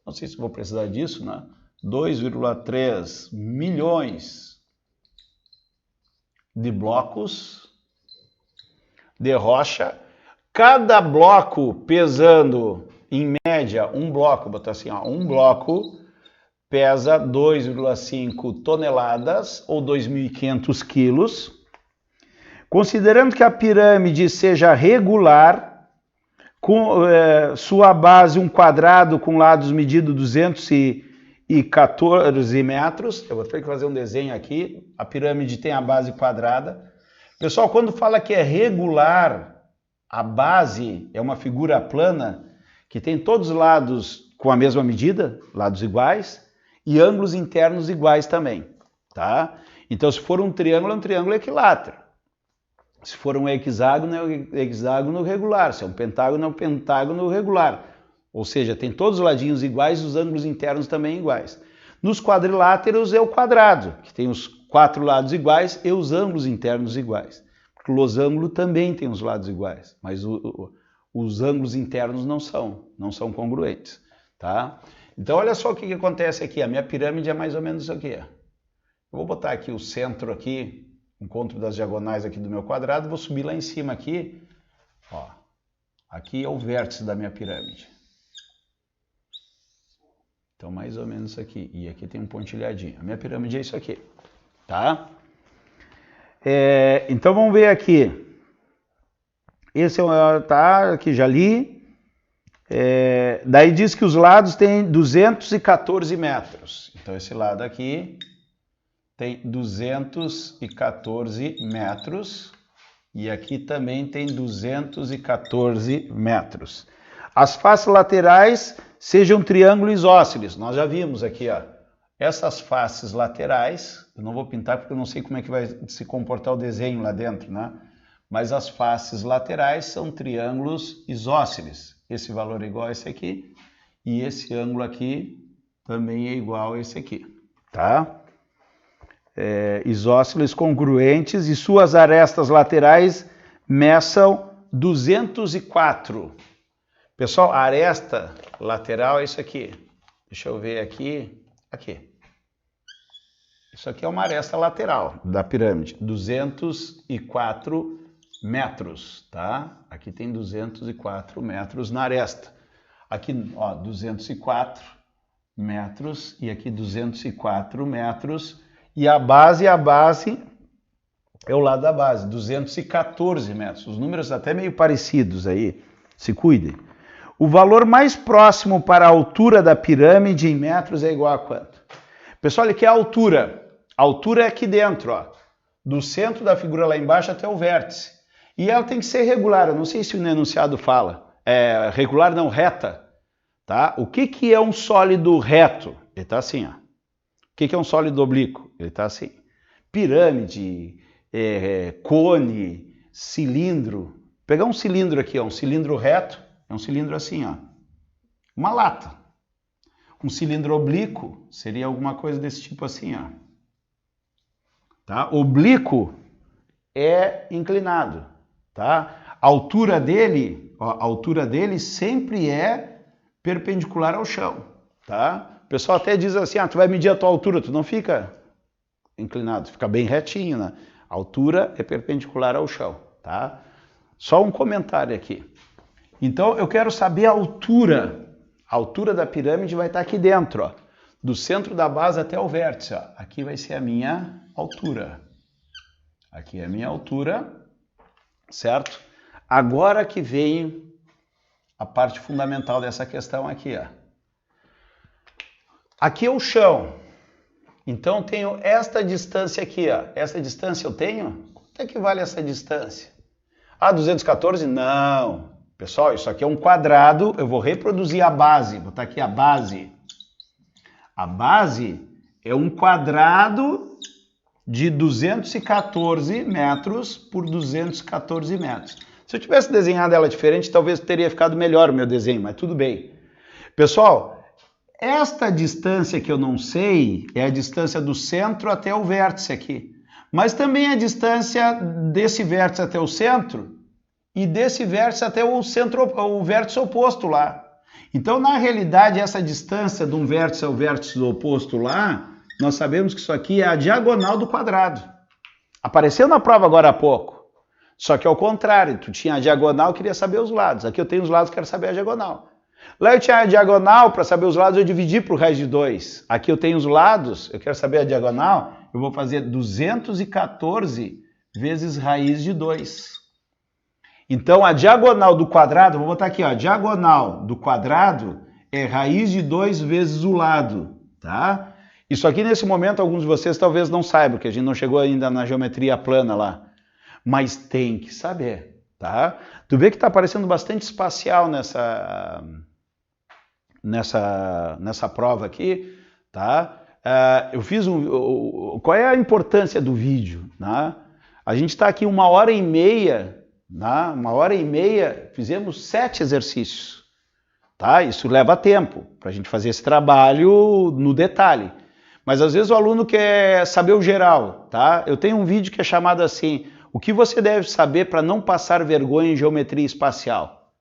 Não sei se vou precisar disso, né? 2,3 milhões de blocos de rocha. Cada bloco pesando, em média, um bloco, vou botar assim, um bloco pesa 2,5 toneladas ou 2.500 quilos. Considerando que a pirâmide seja regular, com sua base um quadrado com lados medidos 214 metros, eu vou ter que fazer um desenho aqui, a pirâmide tem a base quadrada. Pessoal, quando fala que é regular, a base é uma figura plana, que tem todos os lados com a mesma medida, lados iguais, e ângulos internos iguais também, tá? Então, se for um triângulo, é um triângulo equilátero. Se for um hexágono, é um hexágono regular. Se é um pentágono, é um pentágono regular. Ou seja, tem todos os ladinhos iguais e os ângulos internos também iguais. Nos quadriláteros é o quadrado, que tem os 4 lados iguais e os ângulos internos iguais. Porque o losango também tem os lados iguais, mas os ângulos internos não são congruentes, tá? Então, olha só o que acontece aqui. A minha pirâmide é mais ou menos isso aqui. Eu vou botar aqui o centro aqui, encontro das diagonais aqui do meu quadrado, vou subir lá em cima aqui. Ó, aqui é o vértice da minha pirâmide. Então, mais ou menos isso aqui. E aqui tem um pontilhadinho. A minha pirâmide é isso aqui, tá? Então, vamos ver aqui. Esse é o... Tá, aqui já li. Daí diz que os lados têm 214 metros. Então, esse lado aqui tem 214 metros e aqui também tem 214 metros. As faces laterais sejam triângulos isósceles. Nós já vimos aqui, ó, essas faces laterais, eu não vou pintar porque eu não sei como é que vai se comportar o desenho lá dentro, né? Mas as faces laterais são triângulos isósceles. Esse valor é igual a esse aqui, e esse ângulo aqui também é igual a esse aqui, tá? Isósceles congruentes e suas arestas laterais meçam 204. Pessoal, a aresta lateral é isso aqui. Deixa eu ver aqui. Aqui. Isso aqui é uma aresta lateral da pirâmide. 204 metros, tá? Aqui tem 204 metros na aresta. Aqui, ó, 204 metros e aqui 204 metros. E a base é o lado da base, 214 metros. Os números até meio parecidos aí, se cuidem. O valor mais próximo para a altura da pirâmide em metros é igual a quanto? Pessoal, olha aqui a altura. A altura é aqui dentro, ó, do centro da figura lá embaixo até o vértice. E ela tem que ser regular, eu não sei se o enunciado fala. Regular não, reta. Tá? O que é um sólido reto? Ele está assim, ó. O que é um sólido oblíquo? Ele está assim. Pirâmide, cone, cilindro. Vou pegar um cilindro aqui, ó, um cilindro reto. É um cilindro assim, ó. Uma lata. Um cilindro oblíquo seria alguma coisa desse tipo assim, ó. Tá? Oblíquo é inclinado, tá? A altura dele, ó, a altura dele sempre é perpendicular ao chão, tá? O pessoal até diz assim, tu vai medir a tua altura, tu não fica inclinado, fica bem retinho, né? A altura é perpendicular ao chão, tá? Só um comentário aqui. Então, eu quero saber a altura. A altura da pirâmide vai estar aqui dentro, ó. Do centro da base até o vértice, ó. Aqui vai ser a minha altura. Aqui é a minha altura, certo? Agora que vem a parte fundamental dessa questão aqui, ó. Aqui é o chão. Então, eu tenho esta distância aqui, ó. Essa distância eu tenho? Quanto é que vale essa distância? 214? Não. Pessoal, isso aqui é um quadrado, eu vou reproduzir a base, vou botar aqui a base. A base é um quadrado de 214 metros por 214 metros. Se eu tivesse desenhado ela diferente, talvez teria ficado melhor o meu desenho, mas tudo bem. Pessoal, esta distância que eu não sei é a distância do centro até o vértice aqui. Mas também a distância desse vértice até o centro e desse vértice até o vértice oposto lá. Então, na realidade, essa distância de um vértice ao vértice oposto lá, nós sabemos que isso aqui é a diagonal do quadrado. Apareceu na prova agora há pouco. Só que ao contrário, tu tinha a diagonal, queria saber os lados. Aqui eu tenho os lados, quero saber a diagonal. Lá eu tinha a diagonal, para saber os lados eu dividi por raiz de 2. Aqui eu tenho os lados, eu quero saber a diagonal, eu vou fazer 214 vezes raiz de 2. Então, a diagonal do quadrado, vou botar aqui, ó, a diagonal do quadrado é raiz de 2 vezes o lado, tá? Isso aqui, nesse momento, alguns de vocês talvez não saibam, porque a gente não chegou ainda na geometria plana lá. Mas tem que saber, tá? Tu vê que está aparecendo bastante espacial nessa prova aqui, tá? Eu fiz qual é a importância do vídeo, né? A gente está aqui 1h30, né? 1h30, fizemos 7 exercícios, tá? Isso leva tempo para a gente fazer esse trabalho no detalhe. Mas às vezes o aluno quer saber o geral, tá? Eu tenho um vídeo que é chamado assim, o que você deve saber para não passar vergonha em geometria espacial?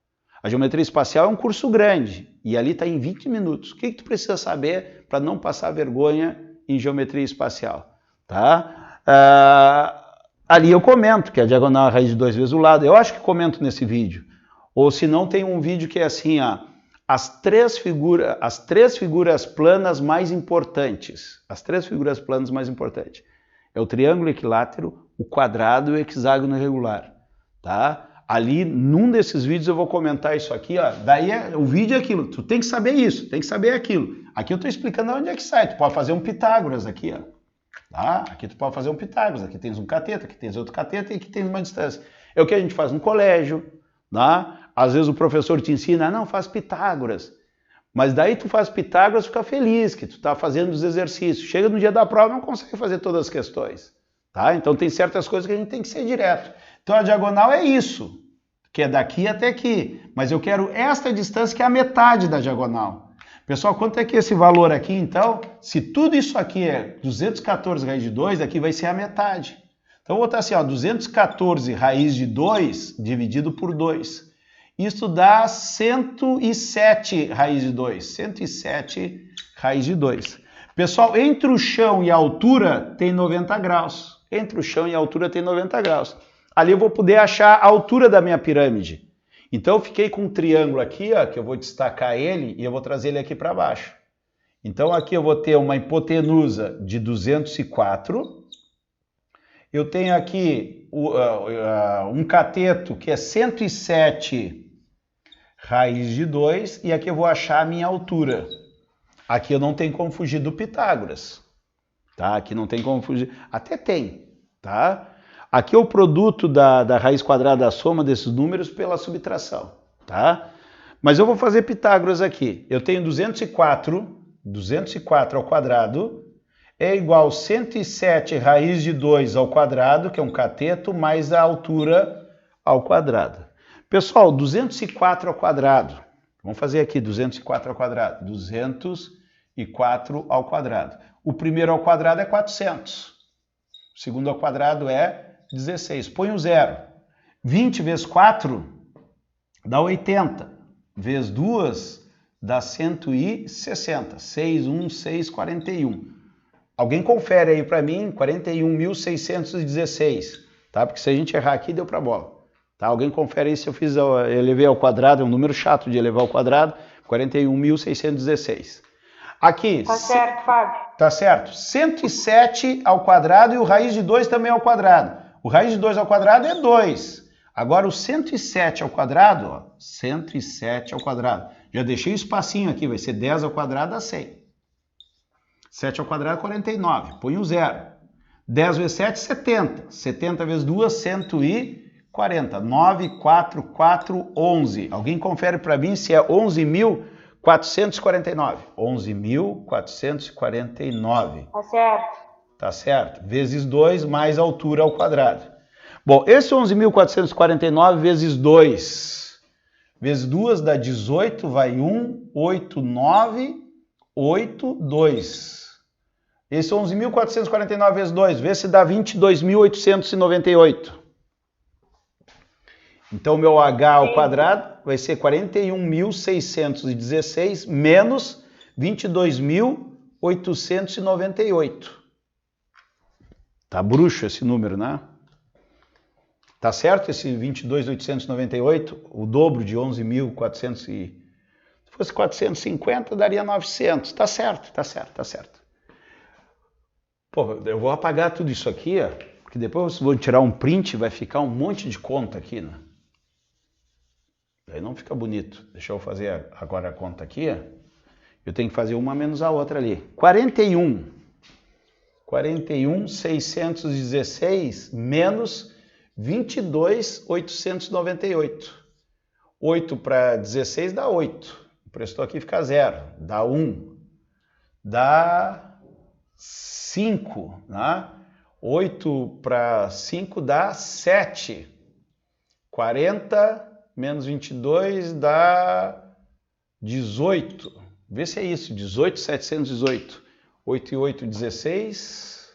A geometria espacial é um curso grande e ali está em 20 minutos. O que tu precisa saber para não passar vergonha em geometria espacial? Tá? Ali eu comento que a diagonal é a raiz de 2 vezes o lado. Eu acho que comento nesse vídeo. Ou se não, tem um vídeo que é assim, ó, as três figuras planas mais importantes. As 3 figuras planas mais importantes. É o triângulo equilátero, o quadrado e o hexágono irregular. Tá? Ali, num desses vídeos, eu vou comentar isso aqui. Ó. Daí o vídeo é aquilo. Tu tem que saber isso, tem que saber aquilo. Aqui eu estou explicando onde é que sai. Tu pode fazer um Pitágoras aqui. Ó. Tá? Aqui tu pode fazer um Pitágoras. Aqui tens um cateto, aqui tens outro cateto e aqui tens uma distância. É o que a gente faz no colégio. Tá? Às vezes o professor te ensina, não, faz Pitágoras. Mas daí tu faz Pitágoras e fica feliz que tu está fazendo os exercícios. Chega no dia da prova e não consegue fazer todas as questões. Tá? Então tem certas coisas que a gente tem que ser direto. Então a diagonal é isso, que é daqui até aqui. Mas eu quero esta distância que é a metade da diagonal. Pessoal, quanto é que esse valor aqui, então? Se tudo isso aqui é 214 raiz de 2, aqui vai ser a metade. Então, eu vou botar assim, ó, 214 raiz de 2 dividido por 2. Isso dá 107 raiz de 2. 107 raiz de 2. Pessoal, entre o chão e a altura tem 90 graus. Entre o chão e a altura tem 90 graus. Ali eu vou poder achar a altura da minha pirâmide. Então, eu fiquei com um triângulo aqui, ó, que eu vou destacar ele e eu vou trazer ele aqui para baixo. Então, aqui eu vou ter uma hipotenusa de 204. Eu tenho aqui um cateto que é 107 raiz de 2 e aqui eu vou achar a minha altura. Aqui eu não tenho como fugir do Pitágoras, tá? Aqui não tem como fugir, até tem, tá? Aqui é o produto da raiz quadrada da soma desses números pela subtração, tá? Mas eu vou fazer Pitágoras aqui. Eu tenho 204 ao quadrado é igual a 107 raiz de 2 ao quadrado, que é um cateto, mais a altura ao quadrado. Pessoal, 204 ao quadrado. Vamos fazer aqui 204 ao quadrado. 204 ao quadrado. O primeiro ao quadrado é 400. O segundo ao quadrado é 16. Põe o zero. 20 vezes 4 dá 80. Vezes 2 dá 160. 6, 1, 6, 41. Alguém confere aí para mim, 41.616, tá? Porque se a gente errar aqui, deu para bola. Tá? Alguém confere aí se eu elevei ao quadrado, é um número chato de elevar ao quadrado, 41.616. Aqui... Tá certo, Fábio. Tá certo. 107 ao quadrado e o raiz de 2 também ao quadrado. O raiz de 2 ao quadrado é 2. Agora o 107 ao quadrado, ó, 107 ao quadrado. Já deixei o espacinho aqui, vai ser 10 ao quadrado dá 100. 7 ao quadrado é 49. Põe o zero. 10 vezes 7, 70. 70 vezes 2, 140. 9, 4, 4, 11. Alguém confere para mim se é 11.449. 11.449. Tá certo. Tá certo? Vezes 2 mais a altura ao quadrado. Bom, esse 11.449 vezes 2. Vezes 2 dá 18, vai 1, 8, 9, 8, 2. Esse 11.449 vezes 2, vê se dá 22.898. Então, meu H ao quadrado vai ser 41.616 menos 22.898. Tá bruxo esse número, né? Tá certo esse 22.898? O dobro de 11.400 Se fosse 450, daria 900. Tá certo, tá certo, tá certo. Pô, eu vou apagar tudo isso aqui, ó, porque depois eu vou tirar um print e vai ficar um monte de conta aqui, né? Daí não fica bonito. Deixa eu fazer agora a conta aqui, ó. Eu tenho que fazer uma menos a outra ali. 41.616 menos 22.898. 8 para 16 dá 8. Prestou aqui fica 0. Dá 1. Dá 5, né? 8 para 5 dá 7. 40 menos 22 dá 18. Vê se é isso, 18.718. 8 e 8, 16.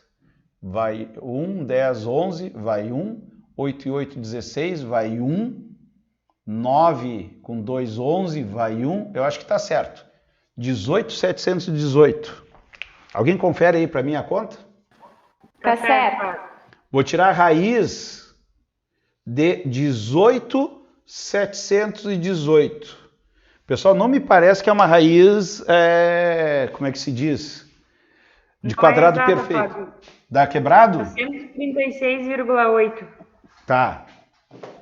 Vai 1, 10, 11, vai 1. 8 e 8, 16, vai 1. 9 com 2, 11, vai 1. Eu acho que está certo. 18.718. Alguém confere aí para mim a conta? Tá certo. Vou tirar a raiz de 18.718. Pessoal, não me parece que é uma raiz, como é que se diz? De quadrado perfeito. Fábio. Dá quebrado? 136,8. Tá.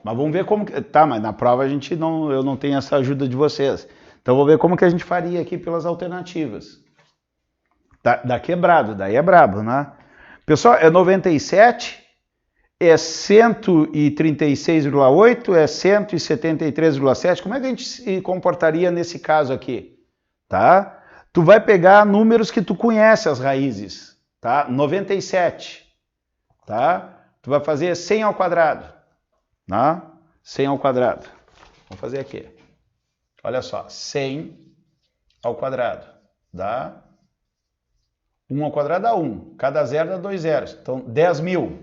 Mas vamos ver como... Tá, mas na prova eu não tenho essa ajuda de vocês. Então vou ver como que a gente faria aqui pelas alternativas. Dá quebrado, daí é brabo, né? Pessoal, é 97, é 136,8, é 173,7. Como é que a gente se comportaria nesse caso aqui? Tá? Tu vai pegar números que tu conhece as raízes, tá? 97, tá? Tu vai fazer 100 ao quadrado, tá? 100 ao quadrado. Vamos fazer aqui. Olha só, 100 ao quadrado dá 1 ao quadrado dá 1. Cada zero dá 2 zeros. Então, 10.000.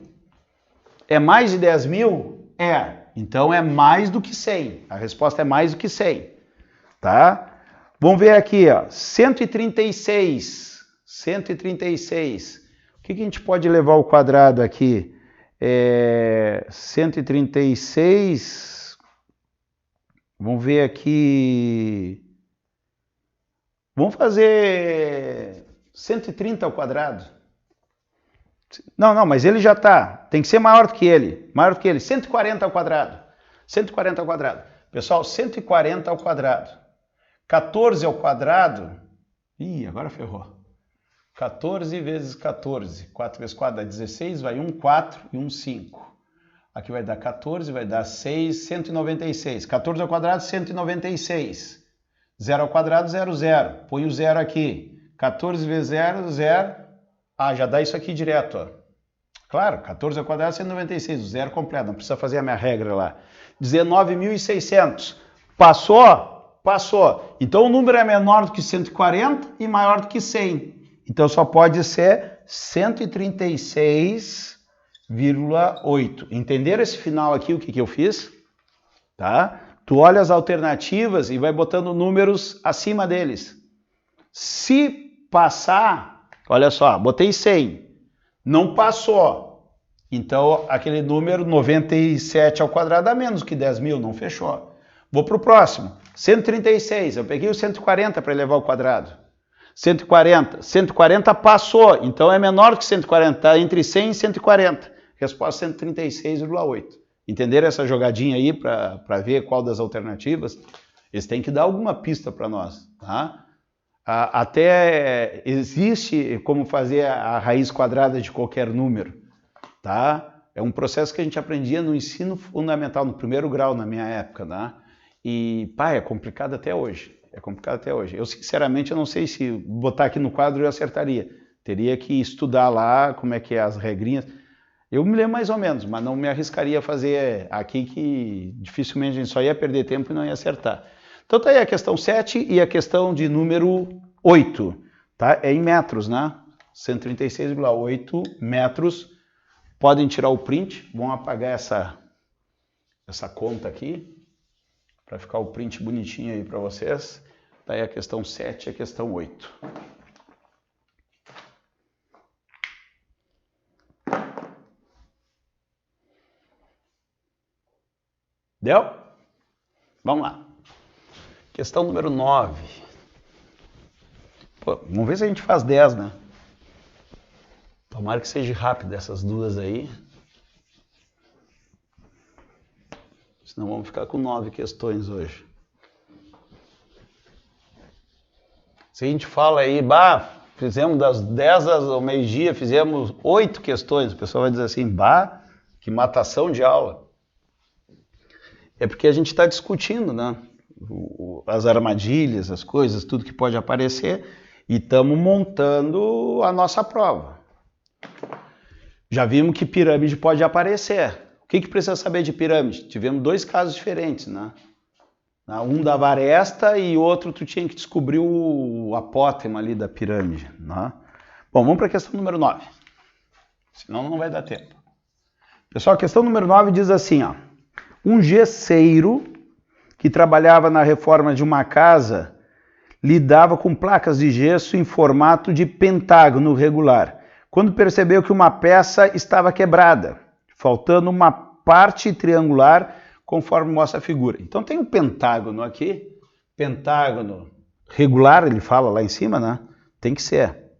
É mais de 10.000? É. Então, é mais do que 100. A resposta é mais do que 100. Tá? Vamos ver aqui, ó. 136. 136. O que a gente pode levar ao quadrado aqui? 136. Vamos ver aqui. Vamos fazer 130 ao quadrado. Não, mas ele já está. Tem que ser maior do que ele. Maior do que ele. 140 ao quadrado. 140 ao quadrado. Pessoal, 140 ao quadrado. 14 ao quadrado. Ih, agora ferrou. 14 vezes 14. 4 vezes 4 dá 16. Vai 1, 4 e 1, 5. Aqui vai dar 14, vai dar 6, 196. 14 ao quadrado, 196. 0 ao quadrado, 0, 0. Põe o 0 aqui. 14 vezes 0, 0. Ah, já dá isso aqui direto, ó. Claro, 14 ao quadrado, 196. O 0 completo, não precisa fazer a minha regra lá. 19.600. Passou? Passou. Então o número é menor do que 140 e maior do que 100. Então só pode ser 136,8. Entenderam esse final aqui, o que eu fiz? Tá? Tu olha as alternativas e vai botando números acima deles. Se passar, olha só, botei 100. Não passou. Então aquele número 97 ao quadrado dá menos que 10.000, não fechou. Vou para o próximo. 136, eu peguei o 140 para elevar ao quadrado. 140. 140 passou, então é menor que 140, está entre 100 e 140. Resposta 136,8. Entenderam essa jogadinha aí para ver qual das alternativas? Eles têm que dar alguma pista para nós, tá? Até existe como fazer a raiz quadrada de qualquer número, tá? É um processo que a gente aprendia no ensino fundamental, no primeiro grau na minha época, tá? E, pá, é complicado até hoje. É complicado até hoje. Eu, sinceramente, eu não sei se botar aqui no quadro eu acertaria. Teria que estudar lá como é que é as regrinhas. Eu me lembro mais ou menos, mas não me arriscaria a fazer aqui que dificilmente a gente só ia perder tempo e não ia acertar. Então tá aí a questão 7 e a questão de número 8. Tá? É em metros, né? 136,8 metros. Podem tirar o print, vão apagar essa conta aqui, para ficar o print bonitinho aí para vocês. Tá aí a questão 7 e a questão 8. Deu? Vamos lá. Questão número 9. Pô, vamos ver se a gente faz 10, né? Tomara que seja rápido essas duas aí. Senão vamos ficar com 9 questões hoje. Se a gente fala aí, fizemos das 10 ao meio-dia, fizemos 8 questões, o pessoal vai dizer assim, que matação de aula. É porque a gente está discutindo, né? As armadilhas, as coisas, tudo que pode aparecer, e estamos montando a nossa prova. Já vimos que pirâmide pode aparecer. O que precisa saber de pirâmide? Tivemos 2 casos diferentes, né? Um da aresta e outro tu tinha que descobrir o apótema ali da pirâmide, né? Bom, vamos para a questão número 9. Senão não vai dar tempo. Pessoal, a questão número 9 diz assim, ó. Um gesseiro que trabalhava na reforma de uma casa lidava com placas de gesso em formato de pentágono regular, quando percebeu que uma peça estava quebrada, faltando uma parte triangular, conforme mostra a figura. Então tem um pentágono aqui, pentágono regular, ele fala lá em cima, né? Tem que ser.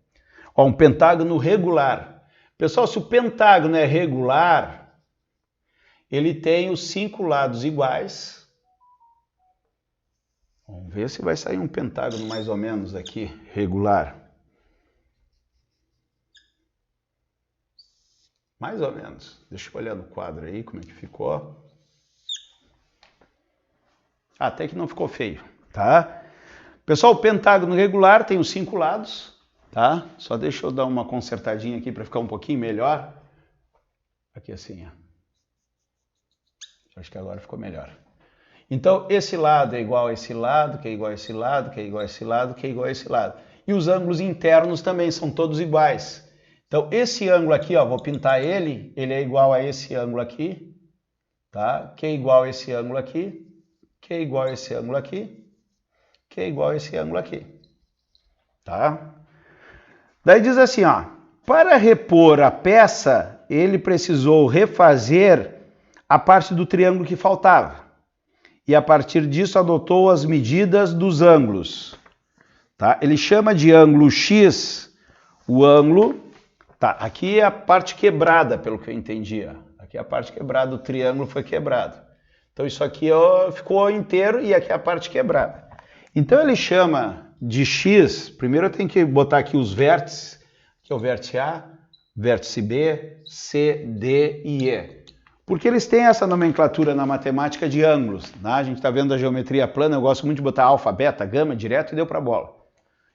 Ó, um pentágono regular. Pessoal, se o pentágono é regular, ele tem os 5 lados iguais. Vamos ver se vai sair um pentágono mais ou menos aqui, regular. Mais ou menos. Deixa eu olhar no quadro aí como é que ficou. Até que não ficou feio, tá? Pessoal, o pentágono regular tem os 5 lados, tá? Só deixa eu dar uma consertadinha aqui para ficar um pouquinho melhor. Aqui assim, ó. Acho que agora ficou melhor. Então, esse lado é igual a esse lado, que é igual a esse lado, que é igual a esse lado, que é igual a esse lado. E os ângulos internos também são todos iguais. Então, esse ângulo aqui, ó, vou pintar ele é igual a esse ângulo aqui, tá? Que é igual a esse ângulo aqui, que é igual a esse ângulo aqui, que é igual a esse ângulo aqui, tá? Daí diz assim, ó, para repor a peça, ele precisou refazer a parte do triângulo que faltava. E a partir disso adotou as medidas dos ângulos. Tá? Ele chama de ângulo X o ângulo. Tá, aqui é a parte quebrada, pelo que eu entendi. Ó. Aqui é a parte quebrada, o triângulo foi quebrado. Então isso aqui ó, ficou inteiro e aqui é a parte quebrada. Então ele chama de X, primeiro eu tenho que botar aqui os vértices, que é o vértice A, vértice B, C, D e E. Porque eles têm essa nomenclatura na matemática de ângulos. Né? A gente está vendo a geometria plana, eu gosto muito de botar alfa, beta, gama, direto e deu para a bola.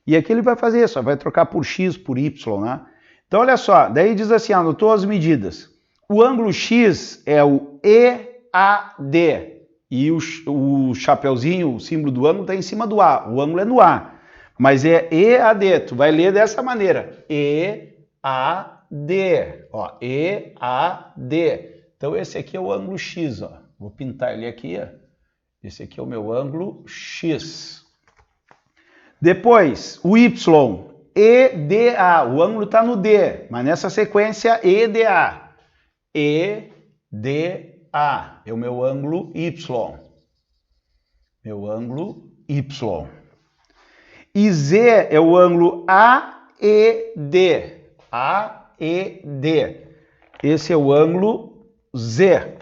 E aqui ele vai fazer isso, vai trocar por X, por Y. Né? Então olha só, daí diz assim, anotou as medidas. O ângulo X é o EAD. E o chapeuzinho, o símbolo do ângulo está em cima do A. O ângulo é no A. Mas é EAD, tu vai ler dessa maneira. EAD. Ó, EAD. Então esse aqui é o ângulo X, ó. Vou pintar ele aqui, ó. Esse aqui é o meu ângulo X. Depois, o Y, EDA. O ângulo está no D, mas nessa sequência EDA. EDA é o meu ângulo Y. Meu ângulo Y. E Z é o ângulo AED. AED. Esse é o ângulo Z.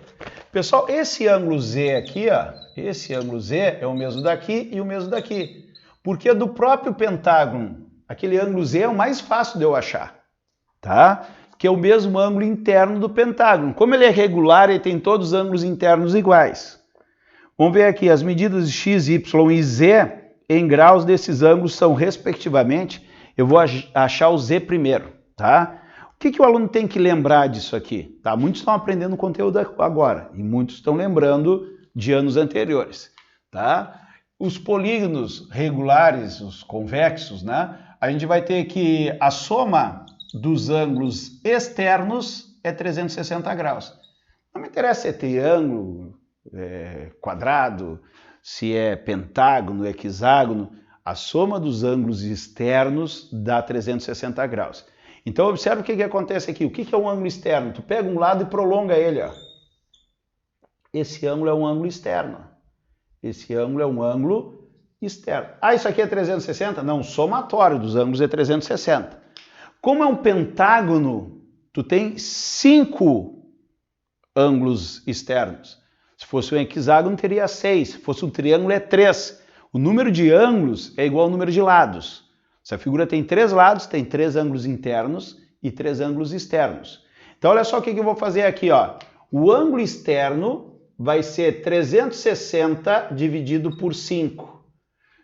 Pessoal, esse ângulo Z aqui, ó, esse ângulo Z é o mesmo daqui e o mesmo daqui. Porque do próprio pentágono, aquele ângulo Z é o mais fácil de eu achar, tá? Que é o mesmo ângulo interno do pentágono. Como ele é regular, ele tem todos os ângulos internos iguais. Vamos ver aqui, as medidas de X, Y e Z em graus desses ângulos são, respectivamente, eu vou achar o Z primeiro, tá? O que o aluno tem que lembrar disso aqui? Tá? Muitos estão aprendendo conteúdo agora e muitos estão lembrando de anos anteriores. Tá? Os polígonos regulares, os convexos, né? A gente vai ter que a soma dos ângulos externos é 360 graus. Não me interessa se é triângulo, quadrado, se é pentágono, hexágono, a soma dos ângulos externos dá 360 graus. Então, observe o que acontece aqui. O que é um ângulo externo? Tu pega um lado e prolonga ele. Ó. Esse ângulo é um ângulo externo. Esse ângulo é um ângulo externo. Ah, isso aqui é 360? Não, o somatório dos ângulos é 360. Como é um pentágono, tu tem 5 ângulos externos. Se fosse um hexágono, teria 6. Se fosse um triângulo, é 3. O número de ângulos é igual ao número de lados. Se a figura tem 3 lados, tem 3 ângulos internos e 3 ângulos externos. Então, olha só o que eu vou fazer aqui. Ó. O ângulo externo vai ser 360 dividido por 5.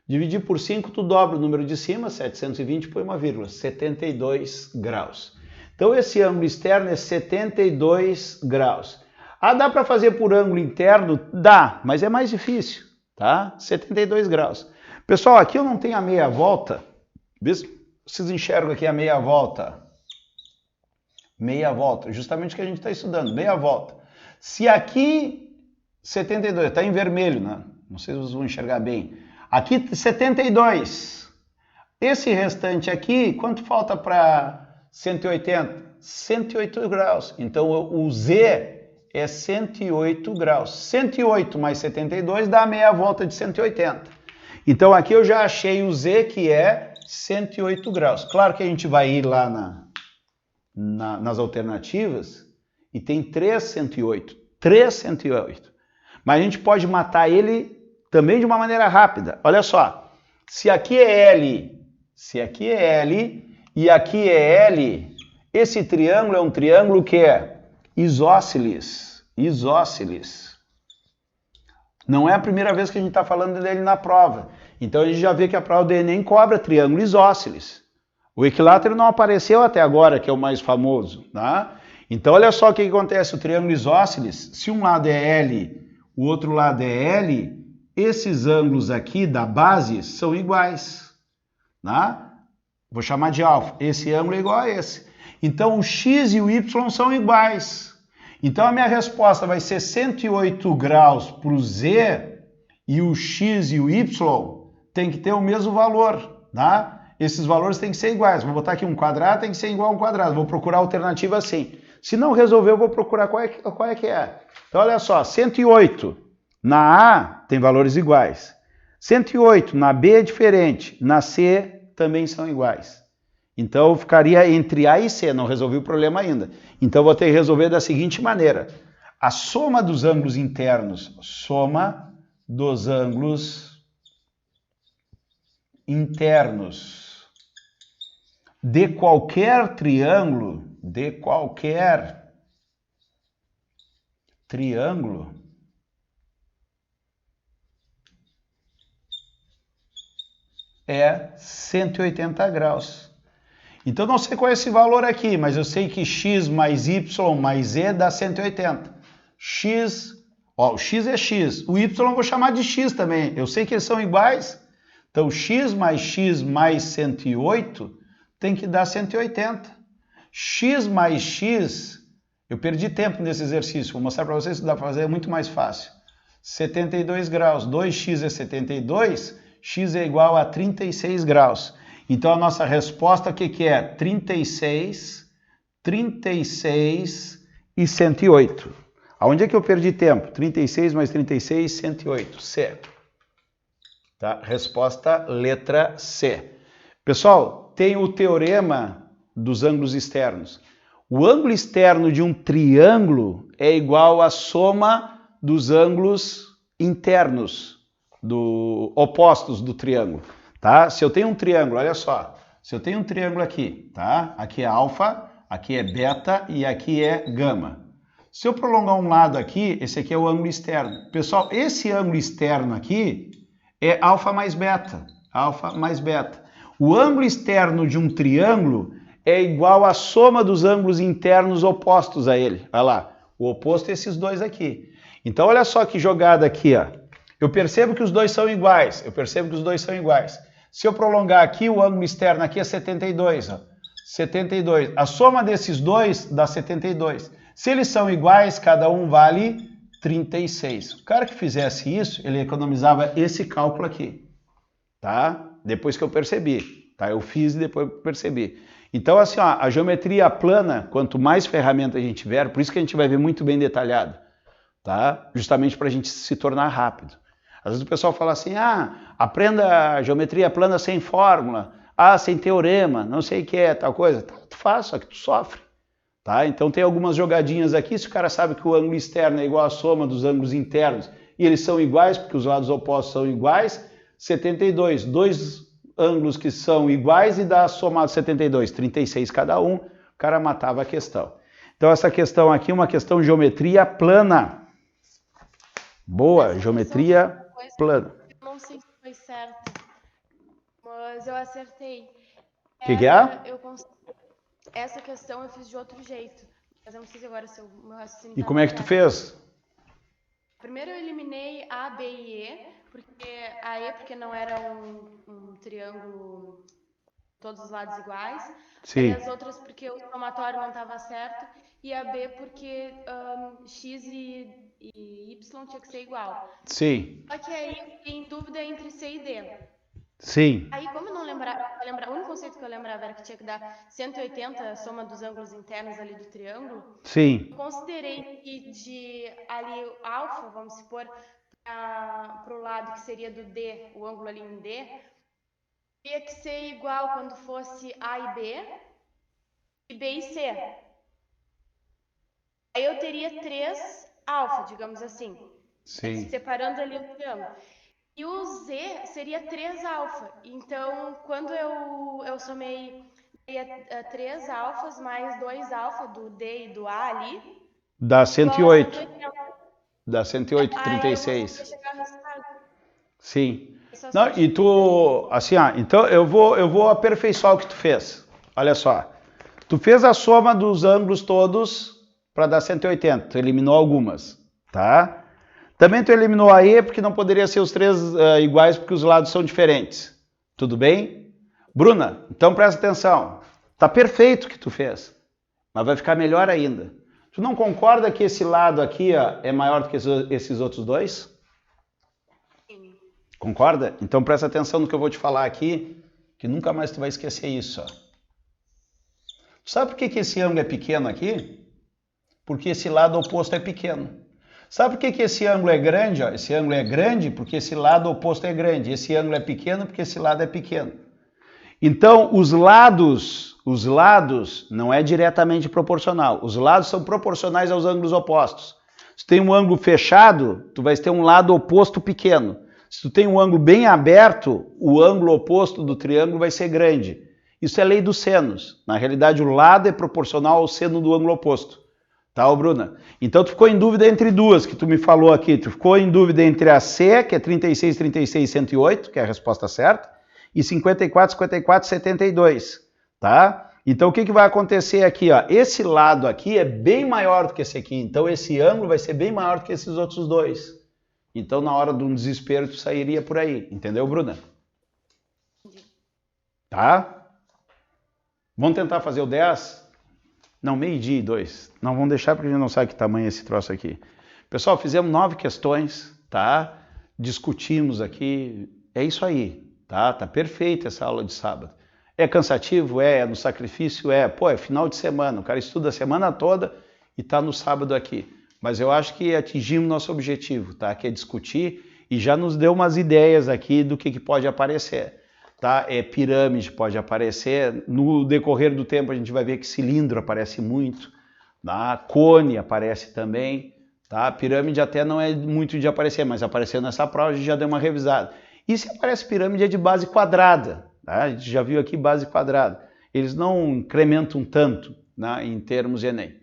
Dividir por 5, tu dobra o número de cima, 720, põe uma vírgula, 72 graus. Então, esse ângulo externo é 72 graus. Ah, dá para fazer por ângulo interno? Dá, mas é mais difícil, tá? 72 graus. Pessoal, aqui eu não tenho a meia volta. Vocês enxergam aqui a meia volta. Meia volta, justamente o que a gente está estudando, meia volta. Se aqui 72, está em vermelho, né? Não sei se vocês vão enxergar bem. Aqui 72. Esse restante aqui, quanto falta para 180? 108 graus. Então o Z é 108 graus. 108 mais 72 dá a meia volta de 180. Então aqui eu já achei o Z, que é 108 graus. Claro que a gente vai ir lá nas alternativas e tem 3 108. 3 108. Mas a gente pode matar ele também de uma maneira rápida. Olha só. Se aqui é L, e aqui é L, esse triângulo é um triângulo que é isósceles. Isósceles. Não é a primeira vez que a gente está falando dele na prova. Então a gente já vê que a prova do Enem cobra triângulo isósceles. O equilátero não apareceu até agora, que é o mais famoso. Tá? Então olha só o que acontece. O triângulo isósceles, se um lado é L, o outro lado é L, esses ângulos aqui da base são iguais, né? Vou chamar de alfa. Esse ângulo é igual a esse. Então, o x e o y são iguais. Então, a minha resposta vai ser 108 graus para o z e o x e o y tem que ter o mesmo valor, tá? Esses valores têm que ser iguais. Vou botar aqui um quadrado, tem que ser igual a um quadrado. Vou procurar a alternativa assim. Se não resolver, eu vou procurar qual é que é. Então, olha só, 108 na A tem valores iguais. 108 na B é diferente, na C também são iguais. Então, eu ficaria entre A e C, não resolvi o problema ainda. Então, eu vou ter que resolver da seguinte maneira. A soma dos ângulos internos, soma dos ângulos internos de qualquer triângulo, é 180 graus. Então, não sei qual é esse valor aqui, mas eu sei que x mais y mais z dá 180. O x é x, o y eu vou chamar de x também, eu sei que eles são iguais. Então, x mais 108 tem que dar 180. X mais x, eu perdi tempo nesse exercício, vou mostrar para vocês que dá para fazer muito mais fácil. 72 graus, 2x é 72, x é igual a 36 graus. Então, a nossa resposta, o que é? 36 e 108. Aonde é que eu perdi tempo? 36 mais 36, 108. C. Tá? Resposta letra C. Pessoal, tem o teorema dos ângulos externos. O ângulo externo de um triângulo é igual à soma dos ângulos internos, opostos do triângulo. Tá? Se eu tenho um triângulo, olha só, se eu tenho um triângulo aqui, tá? Aqui é alfa, aqui é beta e aqui é gama. Se eu prolongar um lado aqui, esse aqui é o ângulo externo. Pessoal, esse ângulo externo aqui é alfa mais beta, O ângulo externo de um triângulo é igual à soma dos ângulos internos opostos a ele. Olha lá, o oposto é esses dois aqui. Então, olha só que jogada aqui, ó. Eu percebo que os dois são iguais, Se eu prolongar aqui, o ângulo externo aqui é 72, ó. 72. A soma desses dois dá 72. Se eles são iguais, cada um vale 36. O cara que fizesse isso, ele economizava esse cálculo aqui, tá? Depois que eu percebi, tá? Eu fiz e depois percebi. Então, assim, ó, a geometria plana, quanto mais ferramenta a gente tiver, por isso que a gente vai ver muito bem detalhado, tá? Justamente para a gente se tornar rápido. Às vezes o pessoal fala assim, aprenda a geometria plana sem fórmula, sem teorema, não sei o que é, tal coisa. Tá, tu faz, só que tu sofre. Tá? Então tem algumas jogadinhas aqui, se o cara sabe que o ângulo externo é igual à soma dos ângulos internos, e eles são iguais, porque os lados opostos são iguais, 72, dois ângulos que são iguais e dá somado 72, 36 cada um, o cara matava a questão. Então essa questão aqui é uma questão de geometria plana. Boa, geometria plana. Eu não sei se foi certo, mas eu acertei. O que é? Essa questão eu fiz de outro jeito, mas eu não sei agora se o meu raciocínio E como é que tu fez? Primeiro eu eliminei A, B e E, porque não era um triângulo todos os lados iguais. Sim. E as outras porque o somatório não estava certo. E a B porque X e Y tinha que ser igual. Sim. Só que aí eu fiquei em dúvida entre C e D. Sim. Aí, como eu não lembrava, o único conceito que eu lembrava era que tinha que dar 180 a soma dos ângulos internos ali do triângulo. Sim. Eu considerei que de ali o alfa, vamos supor, para o lado que seria do D, o ângulo ali em D, teria que ser igual quando fosse A e B e C. Aí eu teria 3 alfa, digamos assim. Sim. Separando ali o triângulo. E o Z seria 3 alfa. Então, quando eu somei 3 alfas mais 2 alfa do D e do A ali... Dá 108. Dá 108, 36. Sim. Não, e tu, assim, então eu vou aperfeiçoar o que tu fez. Olha só. Tu fez a soma dos ângulos todos para dar 180. Tu eliminou algumas, tá? Também tu eliminou a E porque não poderia ser os três iguais porque os lados são diferentes. Tudo bem? Bruna, então presta atenção. Tá perfeito o que tu fez, mas vai ficar melhor ainda. Tu não concorda que esse lado aqui é maior do que esses outros dois? Sim. Concorda? Então presta atenção no que eu vou te falar aqui, que nunca mais tu vai esquecer isso. Ó. Tu sabe por que esse ângulo é pequeno aqui? Porque esse lado oposto é pequeno. Sabe por que esse ângulo é grande? Ó? Esse ângulo é grande porque esse lado oposto é grande. Esse ângulo é pequeno porque esse lado é pequeno. Então, os lados não é diretamente proporcional. Os lados são proporcionais aos ângulos opostos. Se tu tem um ângulo fechado, tu vai ter um lado oposto pequeno. Se tu tem um ângulo bem aberto, o ângulo oposto do triângulo vai ser grande. Isso é lei dos senos. Na realidade, o lado é proporcional ao seno do ângulo oposto. Tá, Bruna? Então, tu ficou em dúvida entre duas que tu me falou aqui. Tu ficou em dúvida entre a C, que é 36, 36, 108, que é a resposta certa, e 54, 54, 72, tá? Então, o que vai acontecer aqui, ó? Esse lado aqui é bem maior do que esse aqui. Então, esse ângulo vai ser bem maior do que esses outros dois. Então, na hora de um desespero, tu sairia por aí. Entendeu, Bruna? Tá? Vamos tentar fazer o 10? Não, 12:02. Não, vamos deixar porque a gente não sabe que tamanho é esse troço aqui. Pessoal, fizemos 9 questões, tá? Discutimos aqui. É isso aí, tá? Tá perfeita essa aula de sábado. É cansativo? É no sacrifício? É. Pô, é final de semana. O cara estuda a semana toda e tá no sábado aqui. Mas eu acho que atingimos nosso objetivo, tá? Que é discutir e já nos deu umas ideias aqui do que pode aparecer. Tá? Pirâmide pode aparecer, no decorrer do tempo a gente vai ver que cilindro aparece muito, tá? Cone aparece também, tá? Pirâmide até não é muito de aparecer, mas apareceu nessa prova a gente já deu uma revisada. E se aparece pirâmide é de base quadrada, tá? A gente já viu aqui base quadrada, eles não incrementam tanto, né, em termos Enem.